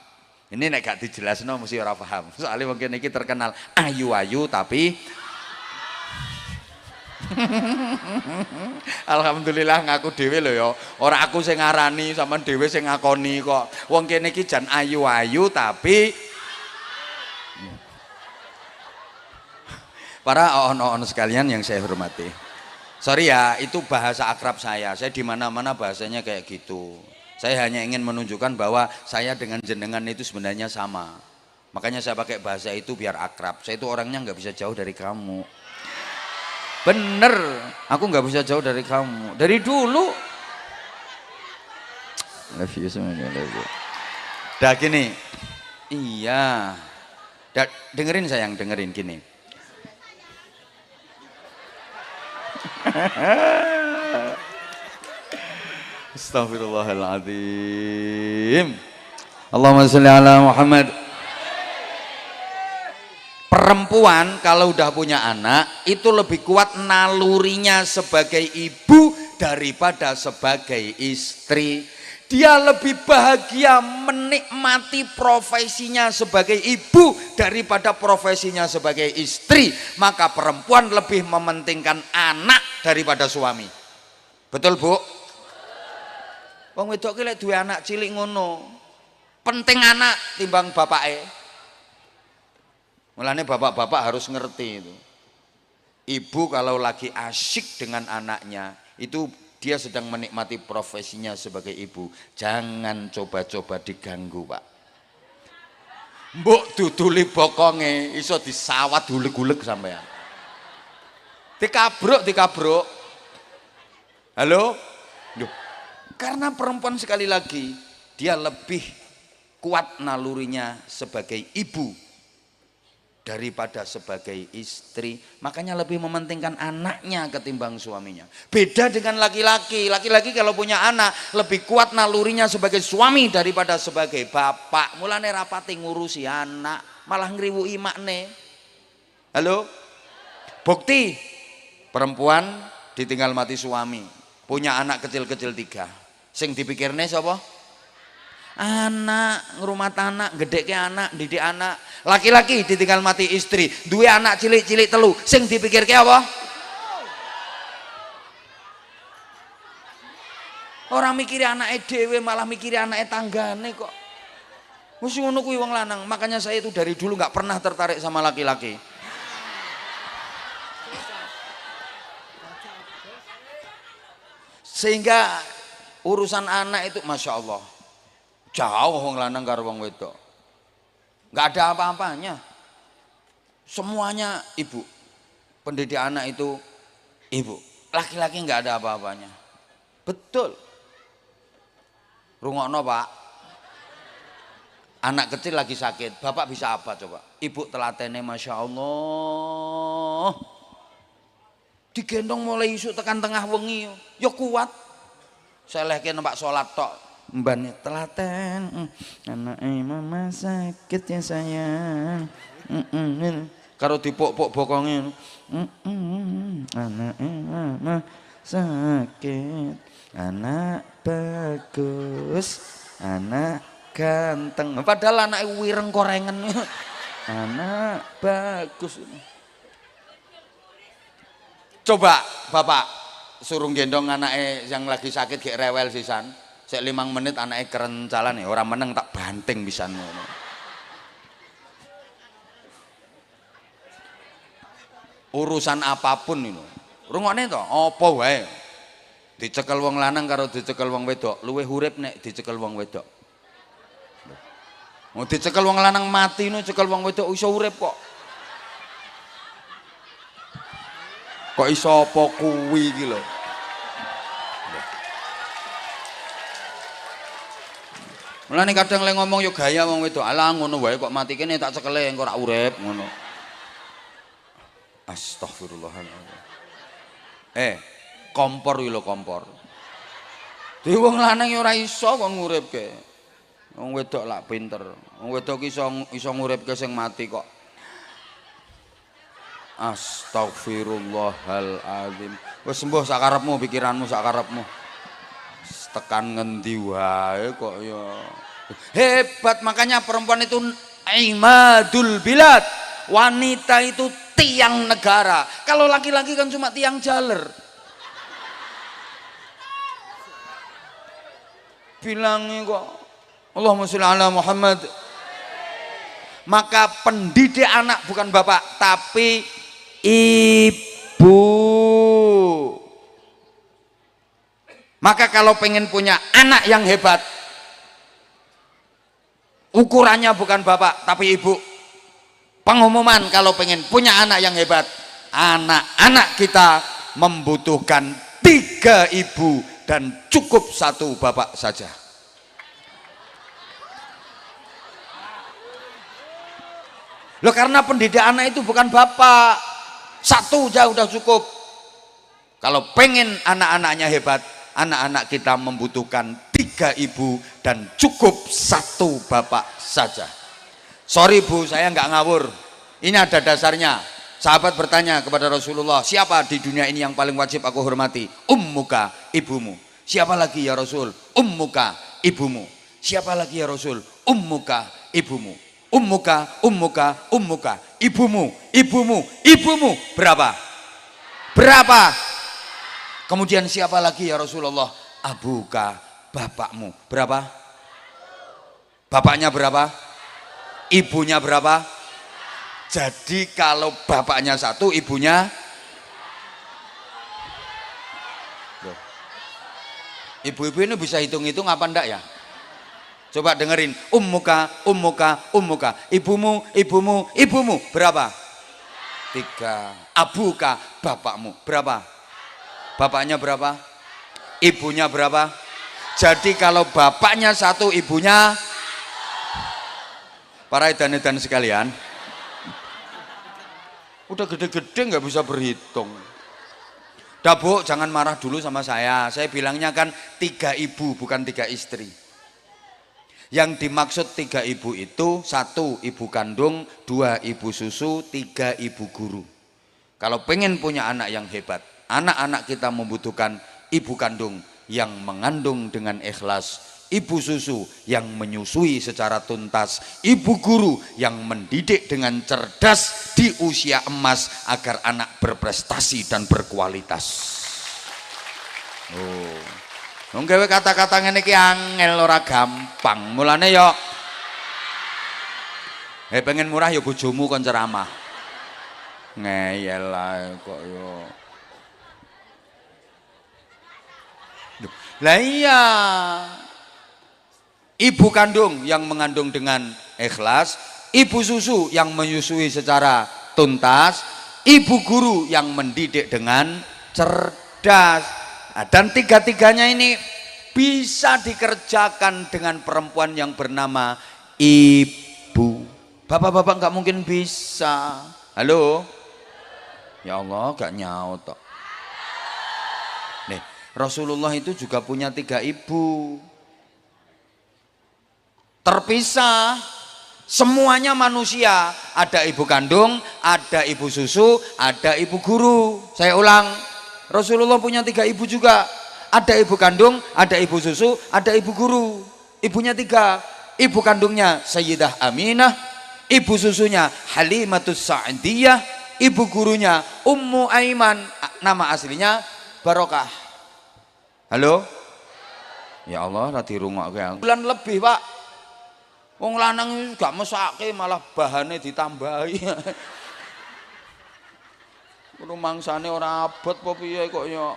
Ini nek gak dijelasno mesti ora paham. Soalnya mungkin ini terkenal ayu-ayu tapi alhamdulillah ngaku dhewe lho ya. Ora aku sing ngarani, sampean dhewe sing ngakoni kok. Wong kene iki jan ayu-ayu tapi para on sekalian yang saya hormati. Sorry ya, itu bahasa akrab saya. Saya di mana-mana bahasanya kayak gitu. Saya hanya ingin menunjukkan bahwa saya dengan jenengan itu sebenarnya sama. Makanya saya pakai bahasa itu biar akrab. Saya itu orangnya nggak bisa jauh dari kamu. Bener, aku nggak bisa jauh dari kamu. Dari dulu. Love you semuanya, love you. Dah gini, iya. Dengerin sayang, dengerin gini. Astagfirullahaladzim. Allahumma sholli ala Muhammad. Perempuan kalau udah punya anak itu lebih kuat nalurinya sebagai ibu daripada sebagai istri. Dia lebih bahagia menikmati profesinya sebagai ibu daripada profesinya sebagai istri. Maka perempuan lebih mementingkan anak daripada suami. Betul Bu? Wong wedok ki lek duwe anak cilik ngono, penting anak timbang bapake. Mulane bapak-bapak harus ngerti itu. Ibu kalau lagi asyik dengan anaknya, itu dia sedang menikmati profesinya sebagai ibu. Jangan coba-coba diganggu, Pak. Mbok duduli bokonge iso disawat huleg-huleg sampean. Dikabruk. Halo? Duh. Karena perempuan sekali lagi dia lebih kuat nalurinya sebagai ibu daripada sebagai istri, makanya lebih mementingkan anaknya ketimbang suaminya. Beda dengan laki-laki. Laki-laki kalau punya anak lebih kuat nalurinya sebagai suami daripada sebagai bapak. Mulane rapati ngurusi anak, malah ngriwuki makne. Halo? Bukti perempuan ditinggal mati suami, punya anak kecil-kecil 3. Sing dipikirne sapa? Anak, ngrumat anak, gedhekke anak, didik anak. Laki-laki ditinggal mati istri, duwe anak cilik-cilik 3, sing dipikirke apa? Orang mikiri anake dhewe, malah mikiri anake tanggane kok. Wis ngono kuwi wong lanang. Makanya saya itu dari dulu nggak pernah tertarik sama laki-laki. Sehingga urusan anak itu Masya Allah jauh wong lanang karo wong wedok, nggak ada apa-apanya, semuanya ibu. Pendidik anak itu ibu, laki-laki nggak ada apa-apanya. Betul. Rungokno Pak, anak kecil lagi sakit, bapak bisa apa coba? Ibu telatene Masya Allah, digendong mulai isuk tekan tengah wengi, ya kuat. Saya lehke nampak sholat tok, mbane telaten, anake mama sakit ya sayang, karo dipuk-puk bokonge, anake mama sakit, anak bagus, anak ganteng, padahal anake wireng korengen, anak bagus. Coba bapak suruh gendong anake yang lagi sakit gek rewel sisan, sek 5 menit anake kerencalan ya orang meneng tak banting pisan ngono. Urusan apapun itu rungokne to apa wae dicekel wong lanang karo dicekel wong wedok luwih urip nek dicekel wong wedok. Mau dicekel wong lanang mati no, cekel wong wedok iso urip kok. Kok iso apa kuwi iki lho. Mulane kadang lek ngomong yo gaya wong wedok, alah ngono wae kok mati kene tak cekele engko ora urip ngono. Astagfirullahaladzim. Kompor iki lho kompor. Dhewe wong lanang ora iso kon nguripke. Wong wedok lak pinter. Wong wedok iso nguripke sing mati kok. Astagfirullahaladzim. Wis sembuh sakarepmu, pikiranmu sakarepmu. Tekan ngendi wae kok ya. Hebat, makanya perempuan itu imadul bilad. Wanita itu tiang negara. Kalau laki-laki kan cuma tiang jaler. Bilangnya kok Allahumma sholli ala Muhammad. Maka pendidik anak bukan bapak tapi ibu. Maka kalau pengen punya anak yang hebat, ukurannya bukan bapak tapi ibu. Pengumuman kalau pengen punya anak yang hebat, anak-anak kita membutuhkan 3 ibu dan cukup 1 bapak saja. Loh, karena pendidik anak itu bukan bapak, 1 aja udah cukup. Kalau pengen anak-anaknya hebat, anak-anak kita membutuhkan 3 ibu dan cukup 1 bapak saja. Sorry Bu, saya nggak ngawur. Ini ada dasarnya. Sahabat bertanya kepada Rasulullah, siapa di dunia ini yang paling wajib aku hormati? Ummuka, ibumu. Siapa lagi ya Rasul? Ummuka, ibumu. Siapa lagi ya Rasul? Ummuka, ibumu. Ummuka, ummuka, ummuka. Ibumu, ibumu, ibumu. Berapa? Berapa? Kemudian siapa lagi ya Rasulullah? Abuka, bapakmu. Berapa? Bapaknya berapa? Ibunya berapa? Jadi kalau bapaknya 1, ibunya ibu-ibu ini bisa hitung-hitung apa enggak ya? Coba dengerin. Ummuka, ummuka, ummuka. Ibumu, ibumu, ibumu. Berapa? 3. Abuka, bapakmu. Berapa? Bapaknya berapa? Ibunya berapa? Jadi kalau bapaknya 1, ibunya, para edan-edan sekalian, udah gede-gede nggak bisa berhitung. Dah Bu, jangan marah dulu sama saya. Saya bilangnya kan 3 ibu bukan 3 istri. Yang dimaksud 3 ibu itu 1 ibu kandung, 2 ibu susu, 3 ibu guru. Kalau pengen punya anak yang hebat, anak-anak kita membutuhkan ibu kandung yang mengandung dengan ikhlas, ibu susu yang menyusui secara tuntas, ibu guru yang mendidik dengan cerdas di usia emas agar anak berprestasi dan berkualitas. Wong gawe kata-kata ngene iki angel ora gampang. Mulane yo pengen murah yo bojomu kon ceramah. Ngeyel ae kok yo. Lah iya. Ibu kandung yang mengandung dengan ikhlas, ibu susu yang menyusui secara tuntas, ibu guru yang mendidik dengan cerdas. Nah, dan 3-tiganya ini bisa dikerjakan dengan perempuan yang bernama ibu. Bapak-bapak nggak mungkin bisa. Halo? Ya Allah, gak nyaut toh. Nih, Rasulullah itu juga punya 3 ibu. Terpisah, semuanya manusia. Ada ibu kandung, ada ibu susu, ada ibu guru. Saya ulang, Rasulullah punya 3 ibu juga. Ada ibu kandung, ada ibu susu, ada ibu guru. Ibunya 3. Ibu kandungnya Sayyidah Aminah, ibu susunya Halimatus Sa'diyah, ibu gurunya Ummu Aiman, nama aslinya Barokah. Halo? Ya Allah, rati rungokke. Bulan lebih, Pak. Wong lanang gak mesake malah bahane ditambahi. Rumangsane ora abot apa piye kok ya.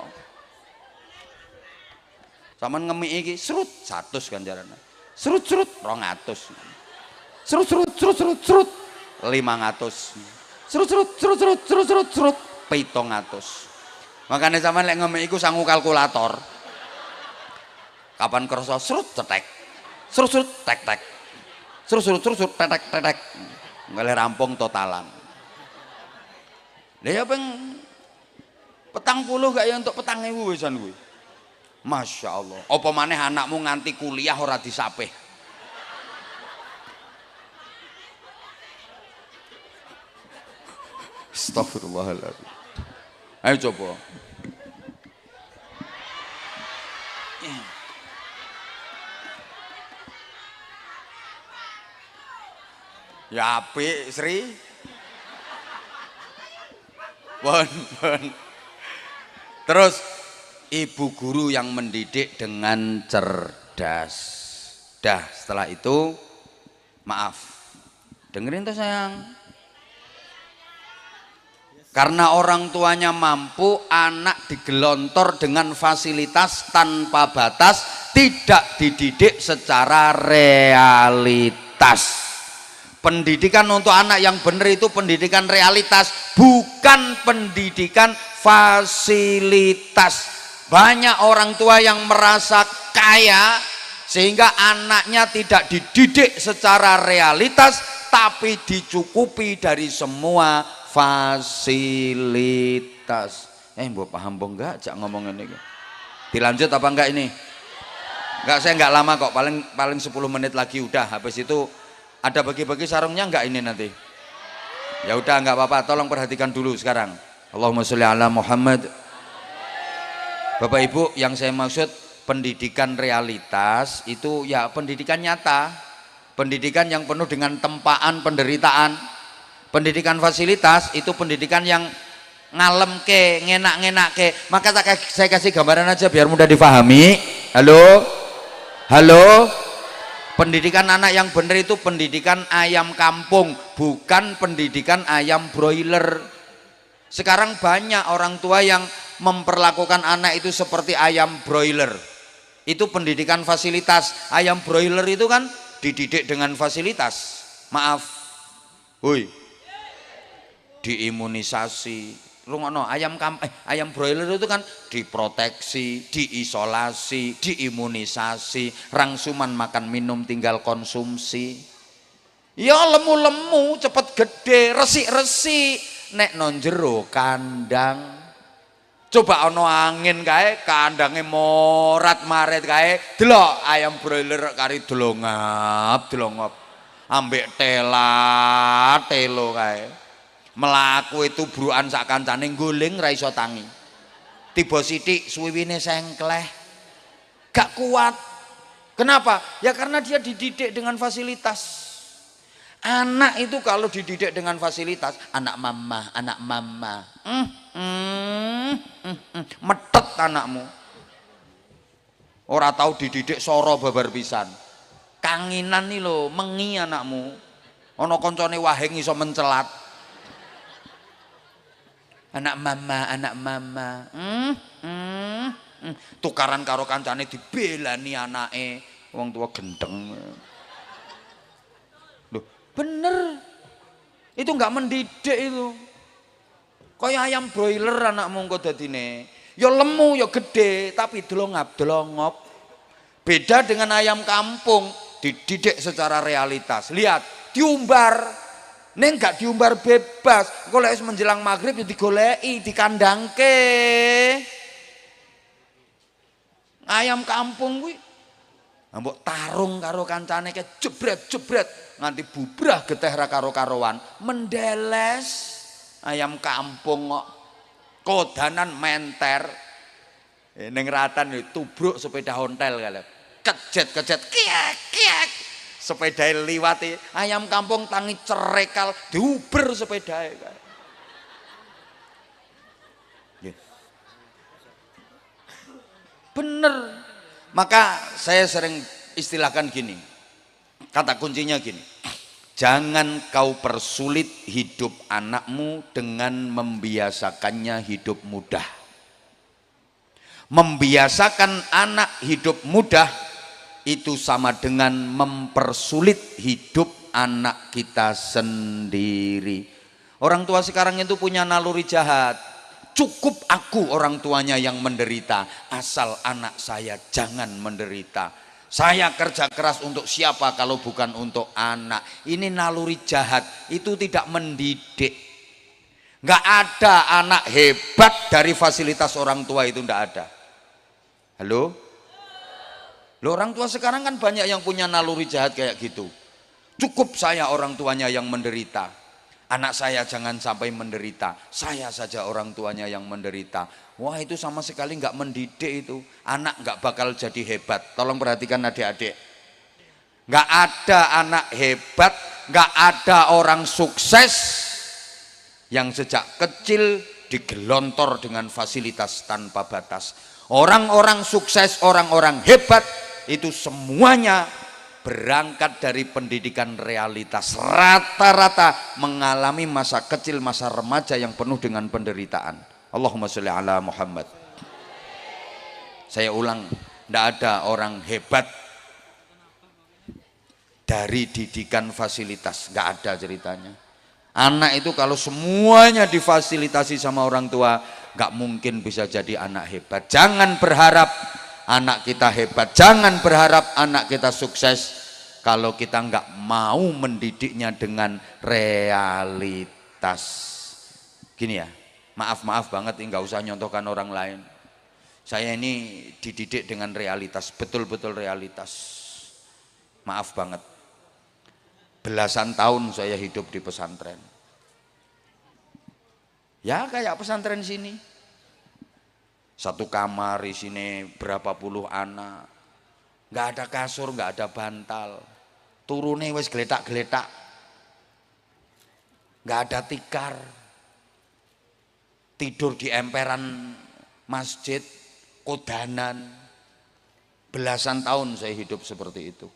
Saman ngemiki iki srut 100 kan jarane. Srut-srut 200. Srut-srut 500. Srut 700. Makane sampean lek ngemiki iku sangu kalkulator. Kapan kersa srut cetek. Serut-serut tek-tek. Serut-serut tek-tek. Ngalih rampung totalan. Lah ya peng 40 gak ya untuk 4.000 wisan kuwi. Masya Allah. Apa maneh anakmu nganti kuliah ora disapih. Astagfirullahaladzim. Ayo coba. Ya apik Sri. Pun. Terus ibu guru yang mendidik dengan cerdas. Dah setelah itu maaf. Dengerin tuh sayang. Karena orang tuanya mampu, anak digelontor dengan fasilitas tanpa batas, tidak dididik secara realitas. Pendidikan untuk anak yang benar itu pendidikan realitas, bukan pendidikan fasilitas. Banyak orang tua yang merasa kaya sehingga anaknya tidak dididik secara realitas, tapi dicukupi dari semua fasilitas. Mbok paham mbok enggak jak ngomongin ini? Dilanjut apa enggak ini? Enggak, saya enggak lama kok, paling 10 menit lagi udah. Habis itu ada bagi-bagi sarungnya enggak ini nanti? Ya udah enggak apa-apa, tolong perhatikan dulu sekarang. Allahumma sholli ala Muhammad. Bapak Ibu, yang saya maksud pendidikan realitas itu ya pendidikan nyata. Pendidikan yang penuh dengan tempaan penderitaan. Pendidikan fasilitas itu pendidikan yang ngalem ke, ngenak ke. Maka saya kasih gambaran aja biar mudah difahami. Halo? Pendidikan anak yang benar itu pendidikan ayam kampung, bukan pendidikan ayam broiler. Sekarang banyak orang tua yang memperlakukan anak itu seperti ayam broiler. Itu pendidikan fasilitas. Ayam broiler itu kan dididik dengan fasilitas. Maaf. Woi. Diimunisasi, lu ngono, ayam broiler itu kan diproteksi, diisolasi, diimunisasi, rangsuman makan minum tinggal konsumsi. Ya lemu-lemu cepet gede, resik-resik, nek non jero kandang. Coba ono angin kae, kandange morat maret kae, delok ayam broiler kari delongap, ambek telo kae. Melaku itu bruan sak kancane guling ra iso tangi. Tiba sithik suwiwine sengkleh. Gak kuat. Kenapa? Ya karena dia dididik dengan fasilitas. Anak itu kalau dididik dengan fasilitas, anak mama. Metet anakmu. Ora tahu dididik soro babar pisan. Kanginan nih lo, mengi anakmu. Ono koncone waheng iso mencelat. Anak mama. Tukaran karo kancane dibelani anake, wong tua gendeng. Loh, bener. Itu enggak mendidik itu. Kaya ayam broiler anakmu engko dadine. Ya lemu, ya gede, tapi delongap. Beda dengan ayam kampung, dididik secara realitas. Lihat, diumbar. Neng gak diumbar bebas, kalau menjelang maghrib ya digoleki, dikandangke. Ayam kampung kuwi mbok tarung karo kancane ke jebret nganti bubrah geteh ra karo-karoan, mendeles. Ayam kampung kok kodanan menter. Ning ratan tubruk sepeda ontel kali. Kejet kiak. Sepeda liwati ayam kampung tangi cerekal diuber sepeda bener. Maka saya sering istilahkan gini, kata kuncinya gini, jangan kau persulit hidup anakmu dengan membiasakannya hidup mudah. Membiasakan anak hidup mudah itu sama dengan mempersulit hidup anak kita sendiri. Orang tua sekarang itu punya naluri jahat. Cukup aku orang tuanya yang menderita, asal anak saya jangan menderita. Saya kerja keras untuk siapa kalau bukan untuk anak? Ini naluri jahat, itu tidak mendidik. Nggak ada anak hebat dari fasilitas orang tua, itu nggak ada. Halo? Loh, orang tua sekarang kan banyak yang punya naluri jahat kayak gitu. Cukup saya orang tuanya yang menderita. Anak saya jangan sampai menderita. Saya saja orang tuanya yang menderita. Wah, itu sama sekali nggak mendidik itu. Anak nggak bakal jadi hebat. Tolong perhatikan adik-adik. Nggak ada anak hebat, nggak ada orang sukses yang sejak kecil digelontor dengan fasilitas tanpa batas. Orang-orang sukses, orang-orang hebat itu semuanya berangkat dari pendidikan realitas. Rata-rata mengalami masa kecil, masa remaja yang penuh dengan penderitaan. Allahumma sholli ala Muhammad. Saya ulang, tidak ada orang hebat dari didikan fasilitas, nggak ada ceritanya. Anak itu kalau semuanya difasilitasi sama orang tua, nggak mungkin bisa jadi anak hebat. Jangan berharap anak kita hebat, jangan berharap anak kita sukses kalau kita nggak mau mendidiknya dengan realitas. Gini ya, maaf banget, nggak usah nyontohkan orang lain. Saya ini dididik dengan realitas, betul-betul realitas. Maaf banget. Belasan tahun saya hidup di pesantren. Ya kayak pesantren sini. Satu kamar isinya berapa puluh anak. Nggak ada kasur, nggak ada bantal. Turunnya wes geletak-geletak. Nggak ada tikar. Tidur di emperan masjid, kodanan. Belasan tahun saya hidup seperti itu.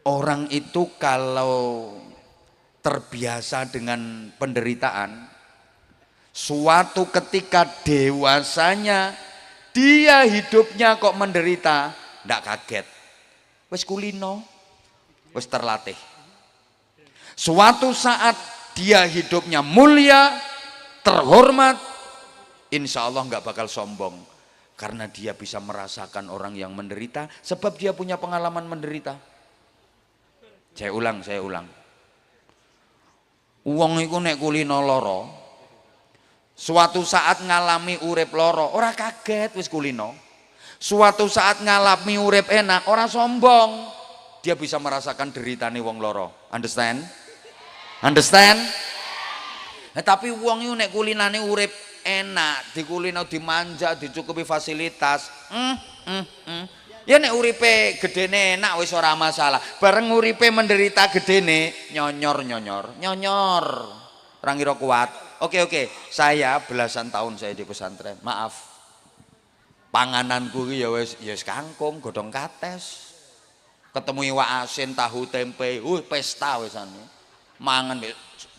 Orang itu kalau terbiasa dengan penderitaan, suatu ketika dewasanya dia hidupnya kok menderita, ndak kaget. Wes kulino, wes terlatih. Suatu saat dia hidupnya mulia, terhormat, insya Allah nggak bakal sombong. Karena dia bisa merasakan orang yang menderita, sebab dia punya pengalaman menderita. Saya ulang. Wong iku nek kulino loro, suatu saat ngalami urip loro, ora kaget wis kulino. Suatu saat ngalami urip enak, ora sombong. Dia bisa merasakan deritane wong loro. Understand? Tapi wong iku nek kulinane urip enak, dikulino dimanja, dicukupi fasilitas. Ya nek uripe gedene enak wis ora masalah. Bareng uripe menderita gedene nyonyor. Orang kira kuat. Oke. Saya belasan tahun saya di pesantren. Maaf. Pangananku ya wis kangkung, godhong kates. Ketemu iwak asin, tahu tempe, pesta wisane. Mangan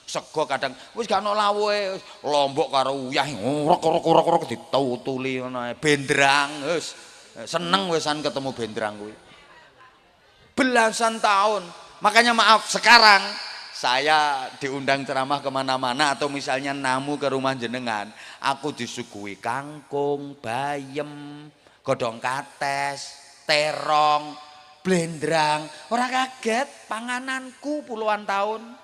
sego kadang wis gak ono lawuhe, lombok karo uyah rok ditutuli ngono ae. Bendrang wis seneng wesan ketemu bendrang kuwi. Belasan tahun. Makanya maaf, sekarang saya diundang ceramah kemana-mana atau misalnya namu ke rumah jenengan, aku disuguhi kangkung, bayem, godhong kates, terong, blendrang. Ora kaget, pangananku puluhan tahun.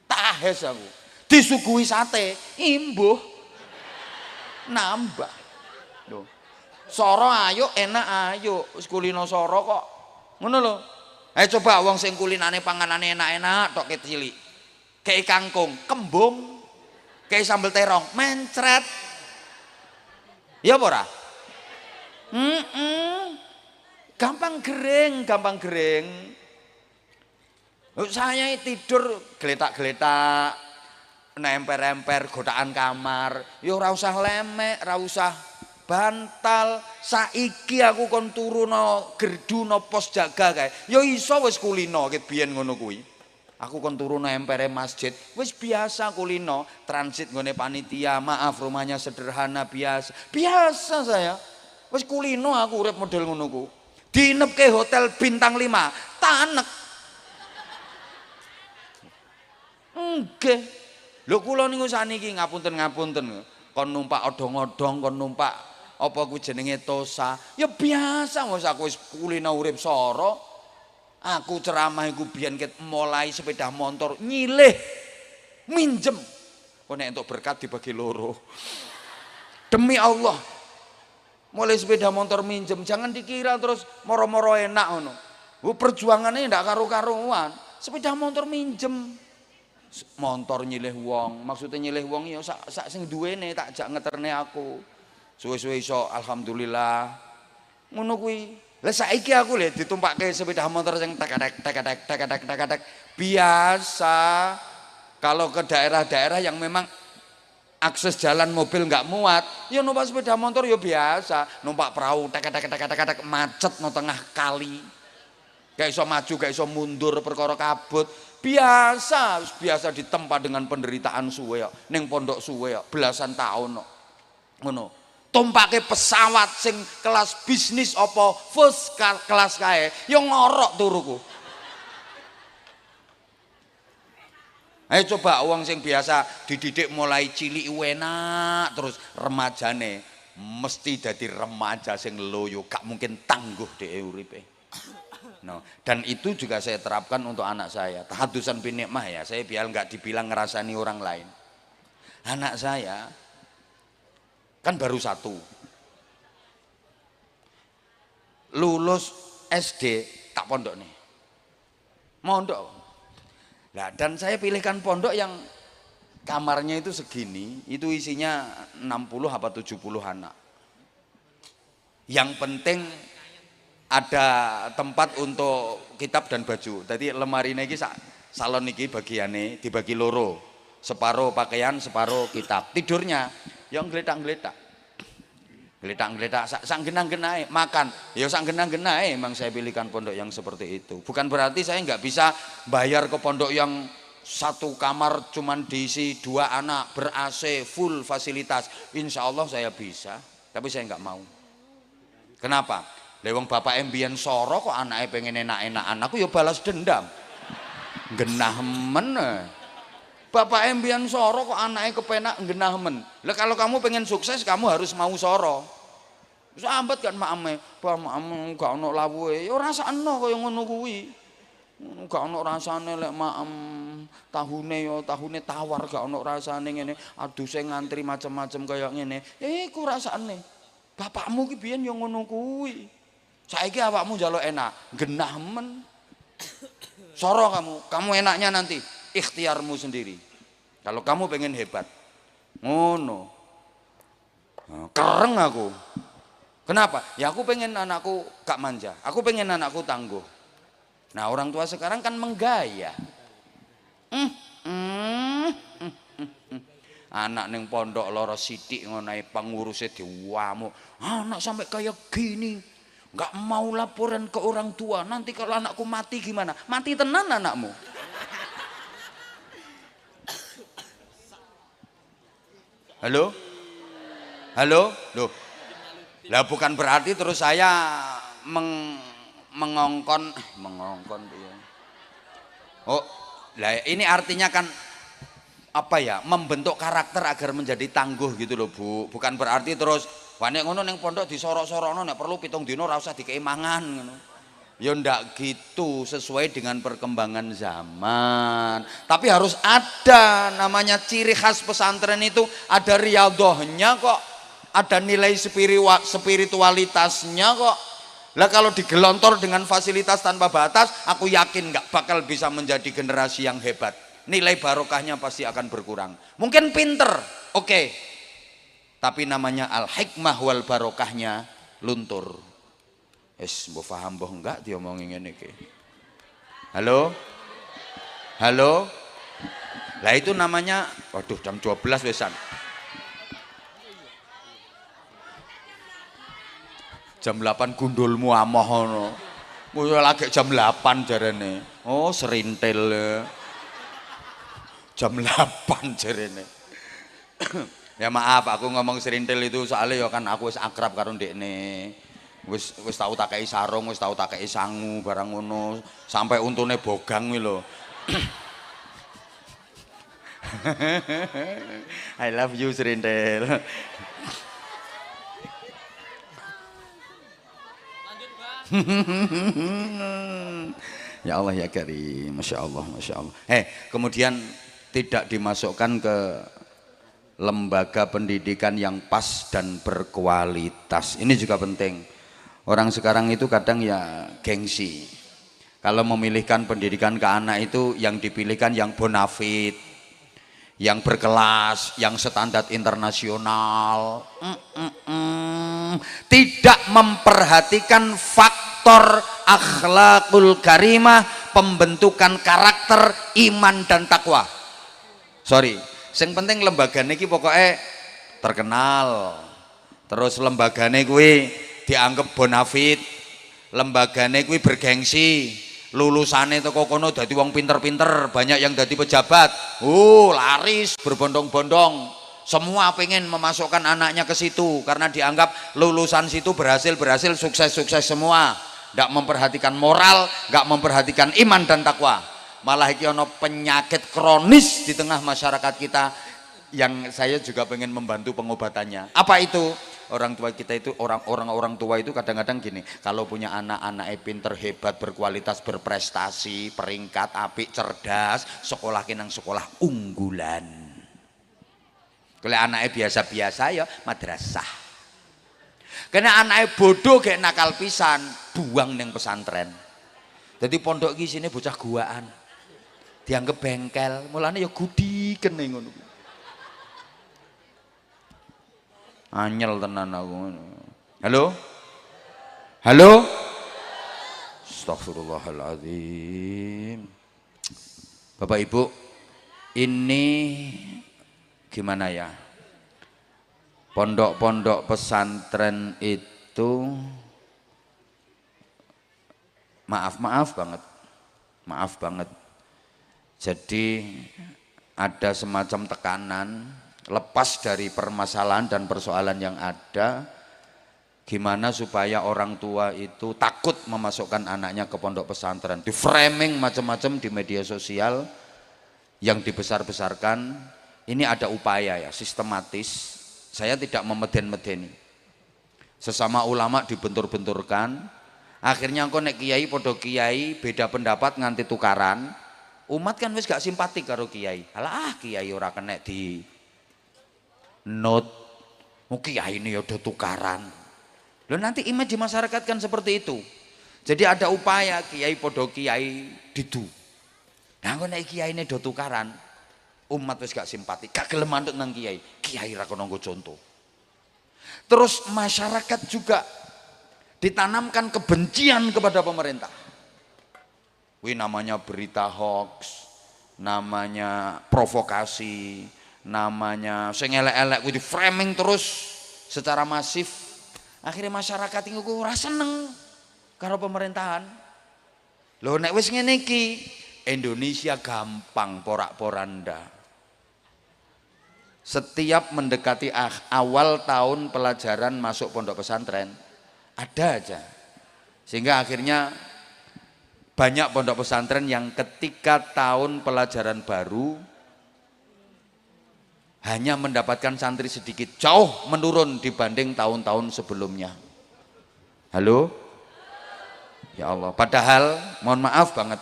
Tahes aku. Disuguhi sate, imbuh. Nambah. Loh. Soro ayo, enak ayo. Wis kulino soro kok. Ngono lho. Ayo coba wong sing kulinane panganane enak-enak tok cilik. Kei kangkung, kembung. Kei sambel terong, mencret. Ya apa ora? Gampang gering. Saya tidur geletak-geletak, nemper-emper godaan kamar. Ya ora usah lemek, ora usah bantal. Saiki aku kon turu no gerdu no pos jaga kae. Ya iso wis kulino ket biyen ngono kuwi. Aku kon turu no empere masjid, wis biasa kulino, transit nggone panitia, maaf rumahnya sederhana biasa. Biasa saya. Wis kulino aku urip model ngono ku. Dinepke hotel bintang 5, tanek. Nggih. Lho kula niku saniki ngapunten kon numpak odong-odong, kon numpak apa ku jenenge Tosa. Ya biasa wis aku wis kulino urip soro. Aku ceramah iku biyen ket mulai sepeda motor nyilih minjem. Kok nek entuk berkat dibagi loro. Demi Allah. Mulai sepeda motor minjem, jangan dikira terus moro-moro enak ngono. Perjuangannya ndak karu-karuan. Sepeda motor minjem. Motor nyilih wong, maksudnya nyilih wong ya sak sing duwene tak jak ngeterne aku. Suwe-suwe iso alhamdulillah. Ngono kuwi. Lah saiki aku lho ditumpakke sepeda motor sing tek biasa. Kalau ke daerah-daerah yang memang akses jalan mobil nggak muat, ya numpak sepeda motor ya biasa. Numpak perahu tek macet no tengah kali. Gak iso maju, gak iso mundur perkara kabut. Biasa ditempa dengan penderitaan suwe kok. Ning pondok suwe kok belasan tahun kok. Ngono. Tumpake pesawat sing kelas bisnis apa first kelas kae, ya ngorok turuku. Ayo coba uang sing biasa dididik mulai cilik enak terus remajane mesti dadi remaja sing loyo, gak mungkin tangguh dhek uripe. No. Dan itu juga saya terapkan untuk anak saya. Tahadusan bin nikmah ya, saya biar nggak dibilang ngerasani orang lain. Anak saya kan baru 1, lulus SD tak pondok nih, mondok. Nah, dan saya pilihkan pondok yang kamarnya itu segini, itu isinya 60 apa 70 anak. Yang penting ada tempat untuk kitab dan baju. Tadi lemari ini salon ini bagiannya dibagi loro, separuh pakaian, separuh kitab. Tidurnya yang geletak-geletak, sang genang-genai makan, ya sang genang-genai. Emang saya pilihkan pondok yang seperti itu. Bukan berarti saya nggak bisa bayar ke pondok yang satu kamar cuman diisi 2 anak ber AC full fasilitas. Insya Allah saya bisa, tapi saya nggak mau. Kenapa? Lewang bapak embien soro kok anaknya pengen enak-enak, anakku ya balas dendam. Genah men. Bapak embien soro kok anaknya kepenak genah men. Lah kalau kamu pengen sukses kamu harus mau soro. Sambat kan makame, "Pak makam gak ono lawuhe." Ya rasakno kaya ngono kuwi. Gak ono rasane lek maem tahune ya tahune tawar gak ono rasane ngene. Aduse ngantri macam-macam kaya ngene. Iku rasane. Bapakmu ki biyen ya ngono kuwi. Saiki awakmu njaluk enak, genah men. Soro kamu enaknya nanti ikhtiarmu sendiri. Kalau kamu pengen hebat, ngono. Nah, kereng aku. Kenapa? Ya aku pengen anakku gak manja, aku pengen anakku tangguh. Nah orang tua sekarang kan menggaya. Anak ning pondok loro sithik ngonae pengurusnya diwamu. Anak sampai kayak gini. Nggak mau laporan ke orang tua, nanti kalau anakku mati gimana? Mati tenan anakmu. Halo? Halo? Loh. Lah bukan berarti terus saya mengongkon ya. Oh, lah ini artinya kan apa ya? Membentuk karakter agar menjadi tangguh gitu loh, Bu. Bukan berarti terus nek ngono ning pondok disorok-sorokno nek perlu 7 dina ora usah dikei mangan ngono. Ya ndak gitu, sesuai dengan perkembangan zaman. Tapi harus ada namanya ciri khas pesantren itu, ada riyadhahnya kok, ada nilai spiritualitasnya kok. Lah kalau digelontor dengan fasilitas tanpa batas, aku yakin nggak bakal bisa menjadi generasi yang hebat. Nilai barokahnya pasti akan berkurang. Mungkin pinter, oke. Tapi namanya al-hikmah wal barokahnya luntur. Mbok paham mbok enggak diomongin ngene iki. Halo? Halo? Lah itu namanya, waduh jam 12 wesan. Jam 8 gundulmu amoh ngono. Kuwi lagi jam 8 jarene. Oh, serintil. Jam 8 jarene. Ya maaf aku ngomong serintil itu soalnya ya kan aku wis akrab karo ndekne. Wis tau tak kei sarung, wis tau tak kei sangu barang ngono, sampai untune bogang kuwi lho. I love you serintil. Ya Allah ya Karim, Masya Allah, Masya Allah. Kemudian tidak dimasukkan ke lembaga pendidikan yang pas dan berkualitas. Ini juga penting. Orang sekarang itu kadang ya gengsi. Kalau memilihkan pendidikan ke anak itu yang dipilihkan yang bonafit, yang berkelas, yang standar internasional. Tidak memperhatikan faktor akhlakul karimah, pembentukan karakter, iman dan takwa. Sorry, yang penting lembagane iki pokoknya terkenal, terus lembagane kuwi dianggap bonafit, lembagane kuwi bergengsi, lulusane teko kono dadi wong pinter-pinter, banyak yang dadi pejabat, laris berbondong-bondong. Semua pengen memasukkan anaknya ke situ karena dianggap lulusan situ berhasil, sukses semua. Nggak memperhatikan moral, nggak memperhatikan iman dan takwa. Malah iki ono penyakit kronis di tengah masyarakat kita yang saya juga pengen membantu pengobatannya. Apa itu? Orang tua kita itu, orang tua itu kadang-kadang gini, kalau punya anak-anak pinter, hebat, berkualitas, berprestasi, peringkat, apik, cerdas, sekolah kinang sekolah unggulan. Kalau anaknya biasa-biasa ya madrasah. Karena anaknya bodoh kayak nakal pisan, buang neng pesantren. Jadi pondok iki sini bocah guaan. Dianggap bengkel, mulane ya gudiken ning ngono. Anyel tenan aku. Halo? Halo? Astagfirullahaladzim. Bapak Ibu, ini gimana ya? Pondok-pondok pesantren itu maaf banget. Jadi ada semacam tekanan, lepas dari permasalahan dan persoalan yang ada, gimana supaya orang tua itu takut memasukkan anaknya ke pondok pesantren. Di framing macam-macam di media sosial yang dibesar-besarkan. Ini ada upaya ya, sistematis. Saya tidak memeden-medeni. Sesama ulama dibentur-benturkan. Akhirnya engko nek kiai podo kiai beda pendapat nganti tukaran. Umat kan wis gak simpatik karo kiai. Alah kiai ora kena di not. Kiai ini ya udah tukaran. Loh nanti image di masyarakat kan seperti itu. Jadi ada upaya kiai podo kiai didu. Nah engko nek kiai ini do tukaran. Umat wis gak simpati, gak gelem manut nang kiai ra kono nggo contoh. Terus masyarakat juga ditanamkan kebencian kepada pemerintah. Wih namanya berita hoax, namanya provokasi, namanya sing elek-elek kuwi di framing terus secara masif. Akhirnya masyarakat iku ora seneng karo pemerintahan. Lho nek wis ngene iki Indonesia gampang porak-poranda. Setiap mendekati awal tahun pelajaran masuk pondok pesantren ada aja, sehingga akhirnya banyak pondok pesantren yang ketika tahun pelajaran baru hanya mendapatkan santri sedikit, jauh menurun dibanding tahun-tahun sebelumnya. Halo? Ya Allah, padahal mohon maaf banget,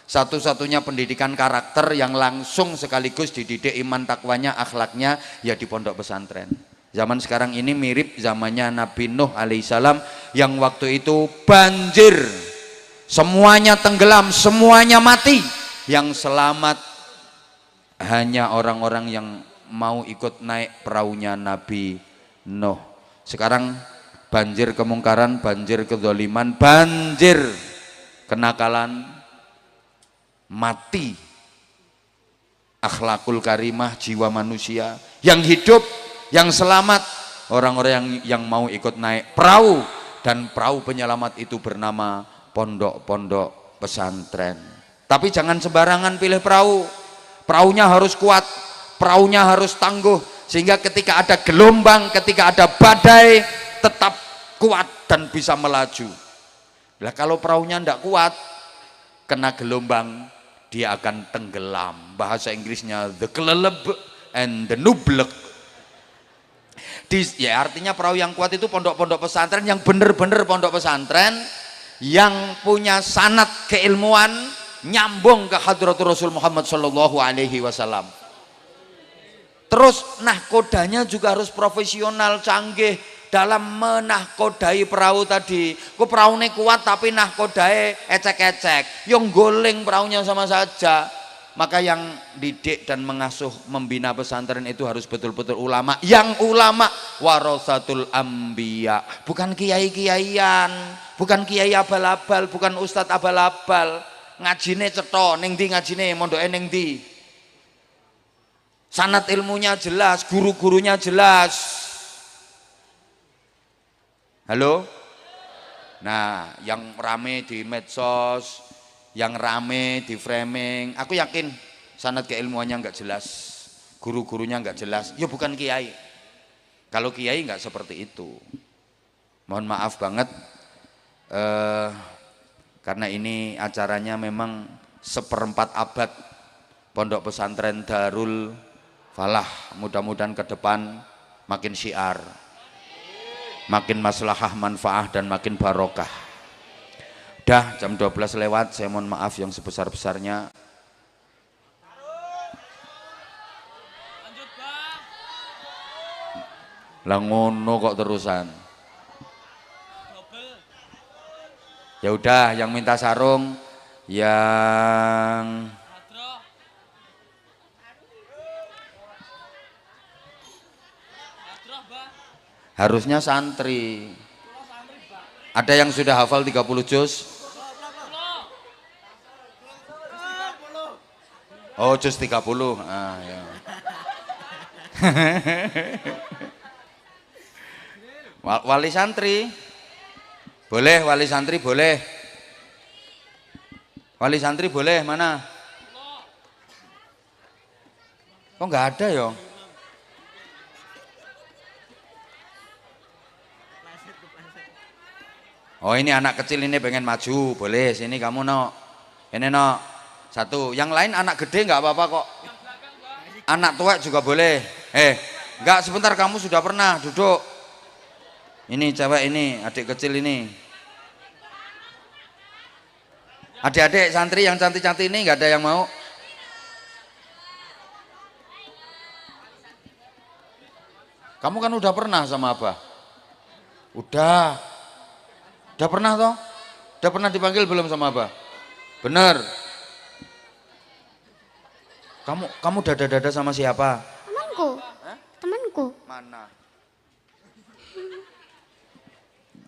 satu-satunya pendidikan karakter yang langsung sekaligus dididik iman takwanya, akhlaknya ya di pondok pesantren. Zaman sekarang ini mirip zamannya Nabi Nuh alaihissalam yang waktu itu banjir, semuanya tenggelam, semuanya mati. Yang selamat hanya orang-orang yang mau ikut naik perahunya Nabi Nuh. Sekarang banjir kemungkaran, banjir kedzaliman, banjir kenakalan, mati akhlakul karimah, jiwa manusia. Yang hidup, yang selamat orang-orang yang mau ikut naik perahu, dan perahu penyelamat itu bernama pondok-pondok pesantren. Tapi jangan sembarangan pilih perahu. Perahunya harus kuat, perahunya harus tangguh, sehingga ketika ada gelombang, ketika ada badai tetap kuat dan bisa melaju. Lah kalau perahunya tidak kuat, kena gelombang, dia akan tenggelam. Bahasa Inggrisnya the keleleb and the nublek. Ya artinya perahu yang kuat itu pondok-pondok pesantren yang bener-bener pondok pesantren yang punya sanad keilmuan nyambung ke hadratul Rasul Muhammad sallallahu alaihi wasallam. Terus nahkodanya juga harus profesional, canggih dalam menahkodai perahu tadi. Ku perahunya kuat tapi nahkodai ecek-ecek, yang goling perahunya sama saja. Maka yang didik dan mengasuh membina pesantren itu harus betul-betul ulama, yang ulama warasatul anbiya, bukan kiai-kiaian, bukan kiai abal-abal, bukan ustadz abal-abal. Ngajine cetha ning ndi, ngajine mondoke ning ndi, sanad ilmunya jelas, guru-gurunya jelas. Halo? Nah, yang rame di medsos, yang rame di framing, aku yakin sanad keilmuannya nggak jelas, guru-gurunya nggak jelas, ya bukan kiai. Kalau kiai nggak seperti itu. Mohon maaf banget, karena ini acaranya memang 1/4 abad Pondok Pesantren Darul Falah. Mudah-mudahan ke depan makin syiar, makin maslahah manfaah dan makin barokah. Dah jam 12 lewat, saya mohon maaf yang sebesar-besarnya. Lah ngono kok terusan. Ya udah, yang minta sarung, yang harusnya santri. Ada yang sudah hafal 30 juz? Oh, juz 30. Ah, ya. Wali santri boleh, wali santri boleh, wali santri boleh. Mana? Kok nggak ada ya? Oh, ini anak kecil ini pengen maju, boleh. Sini kamu no, ini no, satu. Yang lain anak gede nggak apa-apa kok. Anak tua juga boleh. Nggak, sebentar, kamu sudah pernah duduk. Ini cewek ini, adik kecil ini. Adik-adik santri yang cantik-cantik ini nggak ada yang mau? Kamu kan udah pernah sama Abah? Udah pernah toh? Udah pernah dipanggil belum sama Abah? Bener. Kamu dada-dada sama siapa? Temanku. Hah? Temanku. Mana?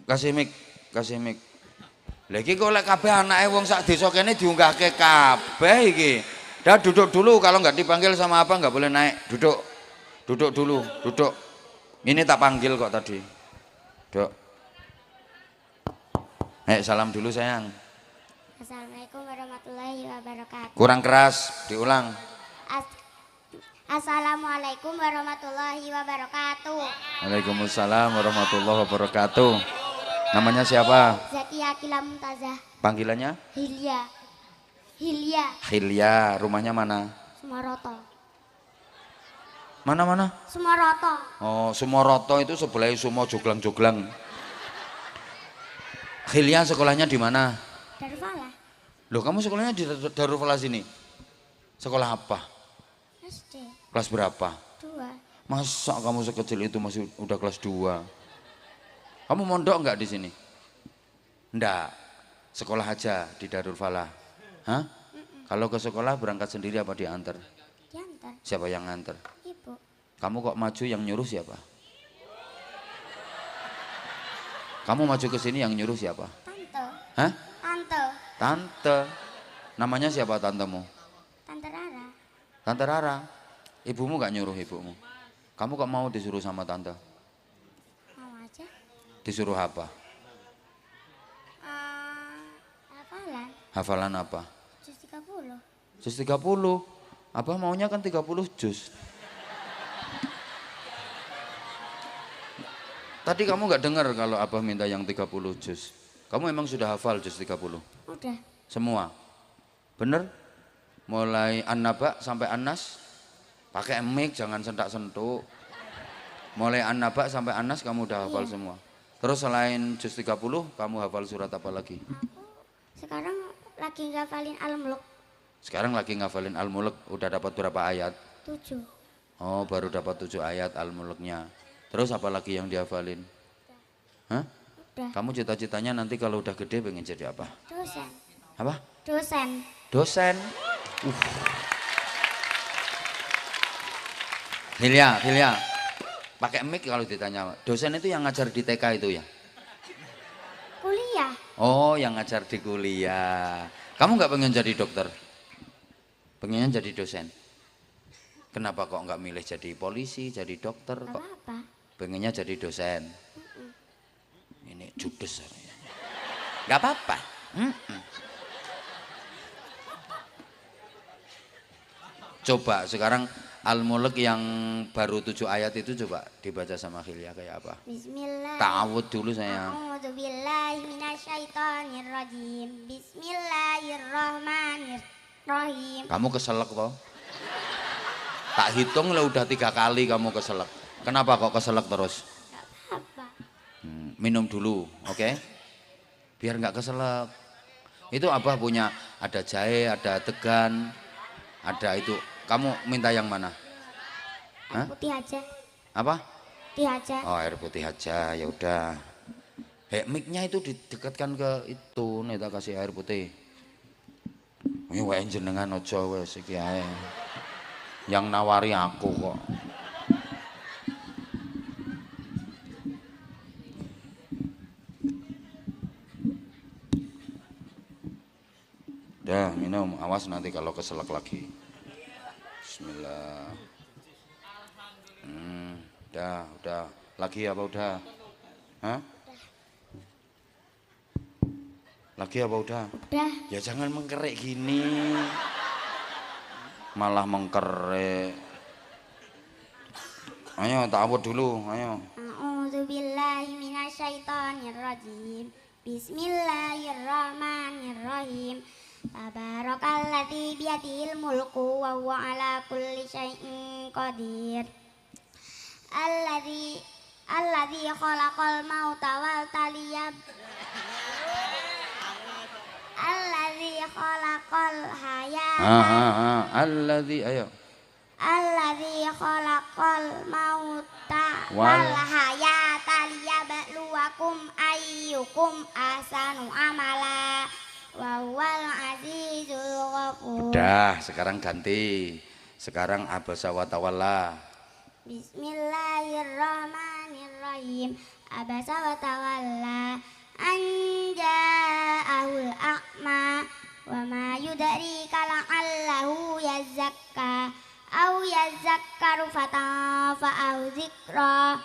Kasih mic. Lagi kok lek kabeh anake wong sak desa kene diunggahke kabeh iki. Dah duduk dulu, kalau nggak dipanggil sama apa nggak boleh naik. Duduk dulu. Ini tak panggil kok tadi. Duk. Salam dulu sayang. Assalamualaikum warahmatullahi wabarakatuh. Kurang keras, diulang. Assalamualaikum warahmatullahi wabarakatuh. Waalaikumsalam warahmatullahi wabarakatuh. Namanya siapa? Zakia Akila Mumtazah. Panggilannya? Hilya. Rumahnya mana? Sumaroto. Mana? Sumaroto. Oh, Sumoroto itu sebelah Sumo Joglang. Hilya sekolahnya di mana? Darul Falah. Loh, kamu sekolahnya di Darul Falah sini? Sekolah apa? SD. Kelas berapa? 2. Masa kamu sekecil itu masih udah kelas 2? Kamu mondok enggak di sini? Enggak. Sekolah aja di Darul Falah. Hah? Kalau ke sekolah berangkat sendiri apa diantar? Diantar. Siapa yang nganter? Ibu. Kamu kok maju, yang nyuruh siapa? Kamu maju ke sini yang nyuruh siapa? Tante. Hah? Tante. Namanya siapa tantemu? Tante Rara. Tante Rara. Ibumu gak nyuruh ibumu? Kamu kok mau disuruh sama tante? Mau aja. Disuruh apa? Hafalan. Hafalan apa? Juz 30. Juz 30. Abah maunya kan 30 juz. Tadi kamu gak dengar kalau Abah minta yang 30 juz? Kamu emang sudah hafal juz 30? Udah. Semua? Bener? Mulai An-Naba sampai An-Nas? Pakai mic, jangan sentak-sentuk. Mulai An-Naba sampai An-Nas kamu udah hafal semua? Terus selain juz 30, kamu hafal surat apa lagi? Sekarang lagi ngafalin Al-Mulk Sekarang lagi ngafalin Al-Mulk, udah dapat berapa ayat? 7. Oh, baru dapat 7 ayat Al-Mulknya. Terus apa lagi yang dihafalin? Hah? Udah. Kamu cita-citanya nanti kalau udah gede pengen jadi apa? Dosen. Apa? Dosen. Dosen. Hilya, Hilya. Pakai mic kalau ditanya. Dosen itu yang ngajar di TK itu ya? Kuliah. Oh, yang ngajar di kuliah. Kamu nggak pengen jadi dokter? Pengennya jadi dosen? Kenapa kok nggak milih jadi polisi, jadi dokter? Gak Kok apa-apa. pengennya jadi dosen? Ini judes. Nggak apa-apa. Coba sekarang Al-Mulk yang baru 7 ayat itu coba dibaca sama Hilya kayak apa? Bismillah. Ta'awud dulu sayang. A'udzubillahi minasyaitonirrajim. Bismillahirrahmanirrahim. Kamu keselak toh? Tak hitung lah udah 3 kali kamu keselak. Kenapa kok keselak terus? Gak apa-apa. Minum dulu, oke? Biar nggak keselak. Itu Abah punya, ada jahe, ada degan, ada itu. Kamu minta yang mana? Air putih aja. Apa? Putih aja. Oh, air putih aja, ya udah. Mic-nya itu didekatkan ke itu, nih tak kasih air putih. Ini wae jenengan ojo wes iki ae. Yang nawari aku kok. Dah, minum. Awas nanti kalau keselak lagi. Bismillah. Udah. Lagi apa udah? Hah? Lagi apa udah? Udah. Ya jangan mengkerek gini. Malah mengkerek. Ayo ta'awud dulu, ayo. A'udzubillahi minasyaitonirrajim. Bismillahirrahmanirrahim. Tabarakalladzi biyadihil mulku wa huwa ala kulli syai'in qadir. Alladzi khalaqal mauta wal taliyab. Alladzi khalaqal hayata. Alladzi ayo. Alladzi khalaqal mauta wal hayata liyabluwakum ayyukum ahsanu amala wa huwal azizul ghafur. Udah, sekarang ganti. Sekarang abasa wa tawalla. Bismillahirrahmanirrahim. Abasa wa tawalla an ja'ahul a'ma wa ma yudrika la'allahu yazakka aw yazakkaru fatanfa'ahu dzikra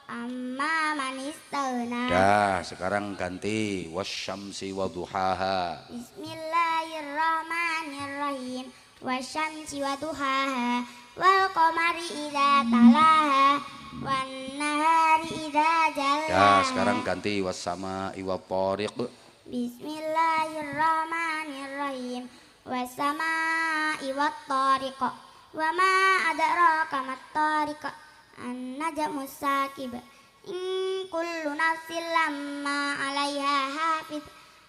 amma man istaghna. Dah, sekarang ganti wasyamsi wadhuhaha. Bismillahirrahmanirrahim. Wasyamsi wadhuhaha wal qamari idza talaha wan nahari idza jallaha. Dah, sekarang ganti wassama iwa tariq. Bismillahirrahmanirrahim. Wassama'i wat-tariq. Wa ma adraka mat-tariq. An-najmus sakib. In kullu nafsin lamma 'alaiha hafiz.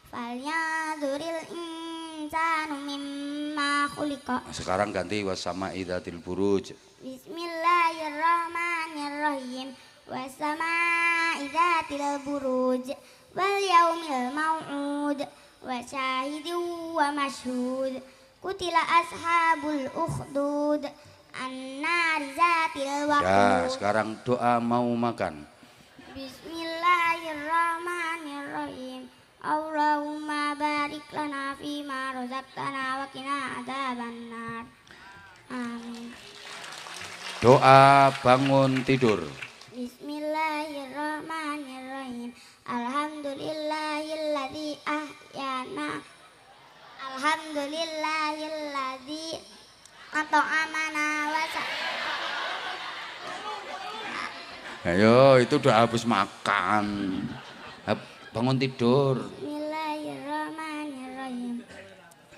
Falyanzuril insanu mimma khuliqa. Sekarang ganti wassama idzatil buruj. Bismillahirrahmanirrahim. Wassama'i dzatil buruj wal yaumil mau'ud wa syahidin wa mashhud. Qutila ashabul ukhdud annari dzatil waqud. Ya, sekarang doa mau makan. Bismillahirrahmanirrahim. Allahumma barik lana fima razaqtana wa qina adzabannar. Amin. Doa bangun tidur. Bismillahirrahmanirrahim. Alhamdulillahilladzi ahyana. Alhamdulillahilladzi at'amana wa Ayo, itu udah habis makan. Bangun tidur. Bismillahirrahmanirrahim.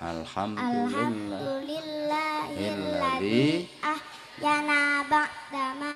Alhamdulillahilladzi Alhamdulillahilladzi ahyana